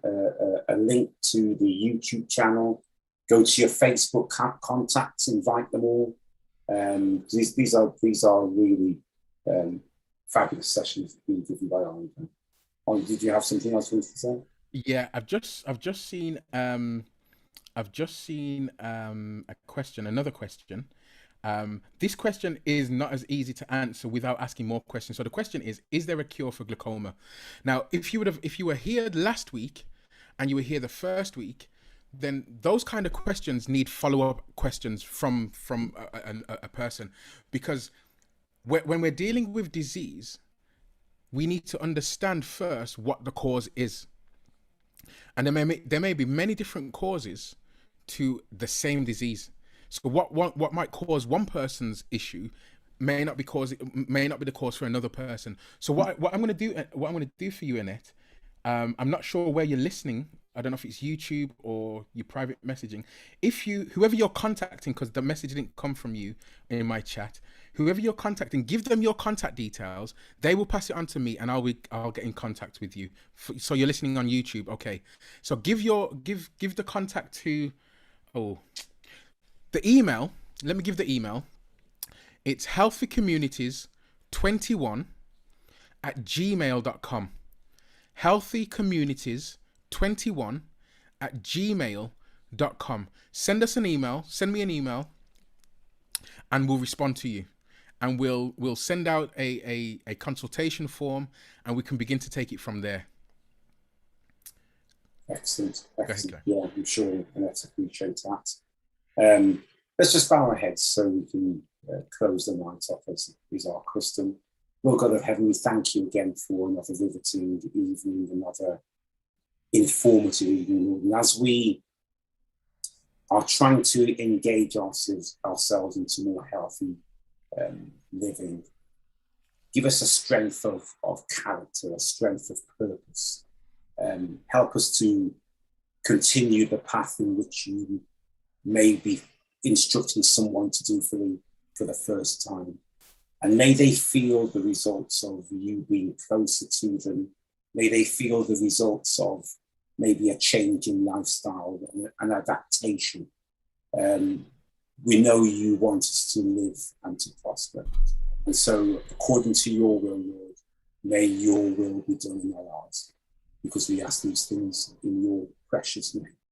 link to the YouTube channel, go to your Facebook contacts, invite them all. These are really fabulous sessions being given by Andre. Did you have something else you wanted to say? Yeah, I've just seen another question. This question is not as easy to answer without asking more questions. So the question is there a cure for glaucoma? Now, if you were here last week and you were here the first week, then those kind of questions need follow-up questions from a person, because when we're dealing with disease, we need to understand first what the cause is. And there may be many different causes to the same disease. So what might cause one person's issue may not be the cause for another person. So what I'm going to do for you, Annette, I'm not sure where you're listening. I don't know if it's YouTube or your private messaging. Whoever you're contacting, because the message didn't come from you in my chat, whoever you're contacting, give them your contact details. They will pass it on to me, and I'll get in contact with you. So you're listening on YouTube, okay? So give the contact to the email. Let me give the email. It's healthycommunities21@gmail.com. healthycommunities21@gmail.com. Send us an email. Send me an email, and we'll respond to you. And we'll send out a consultation form, and we can begin to take it from there. Excellent. Ahead, yeah, I'm sure Annette appreciate that. Let's just bow our heads so we can close the night off as is our custom. Lord God of heaven, we thank you again for another riveting evening, another informative evening, Lord. And as we are trying to engage ourselves into more healthy living, give us a strength of character, a strength of purpose. Help us to continue the path in which you may be instructing someone to do for the first time. And may they feel the results of you being closer to them. May they feel the results of maybe a change in lifestyle and an adaptation. We know you want us to live and to prosper. And so according to your will, Lord, may your will be done in our lives, because we ask these things in your precious name.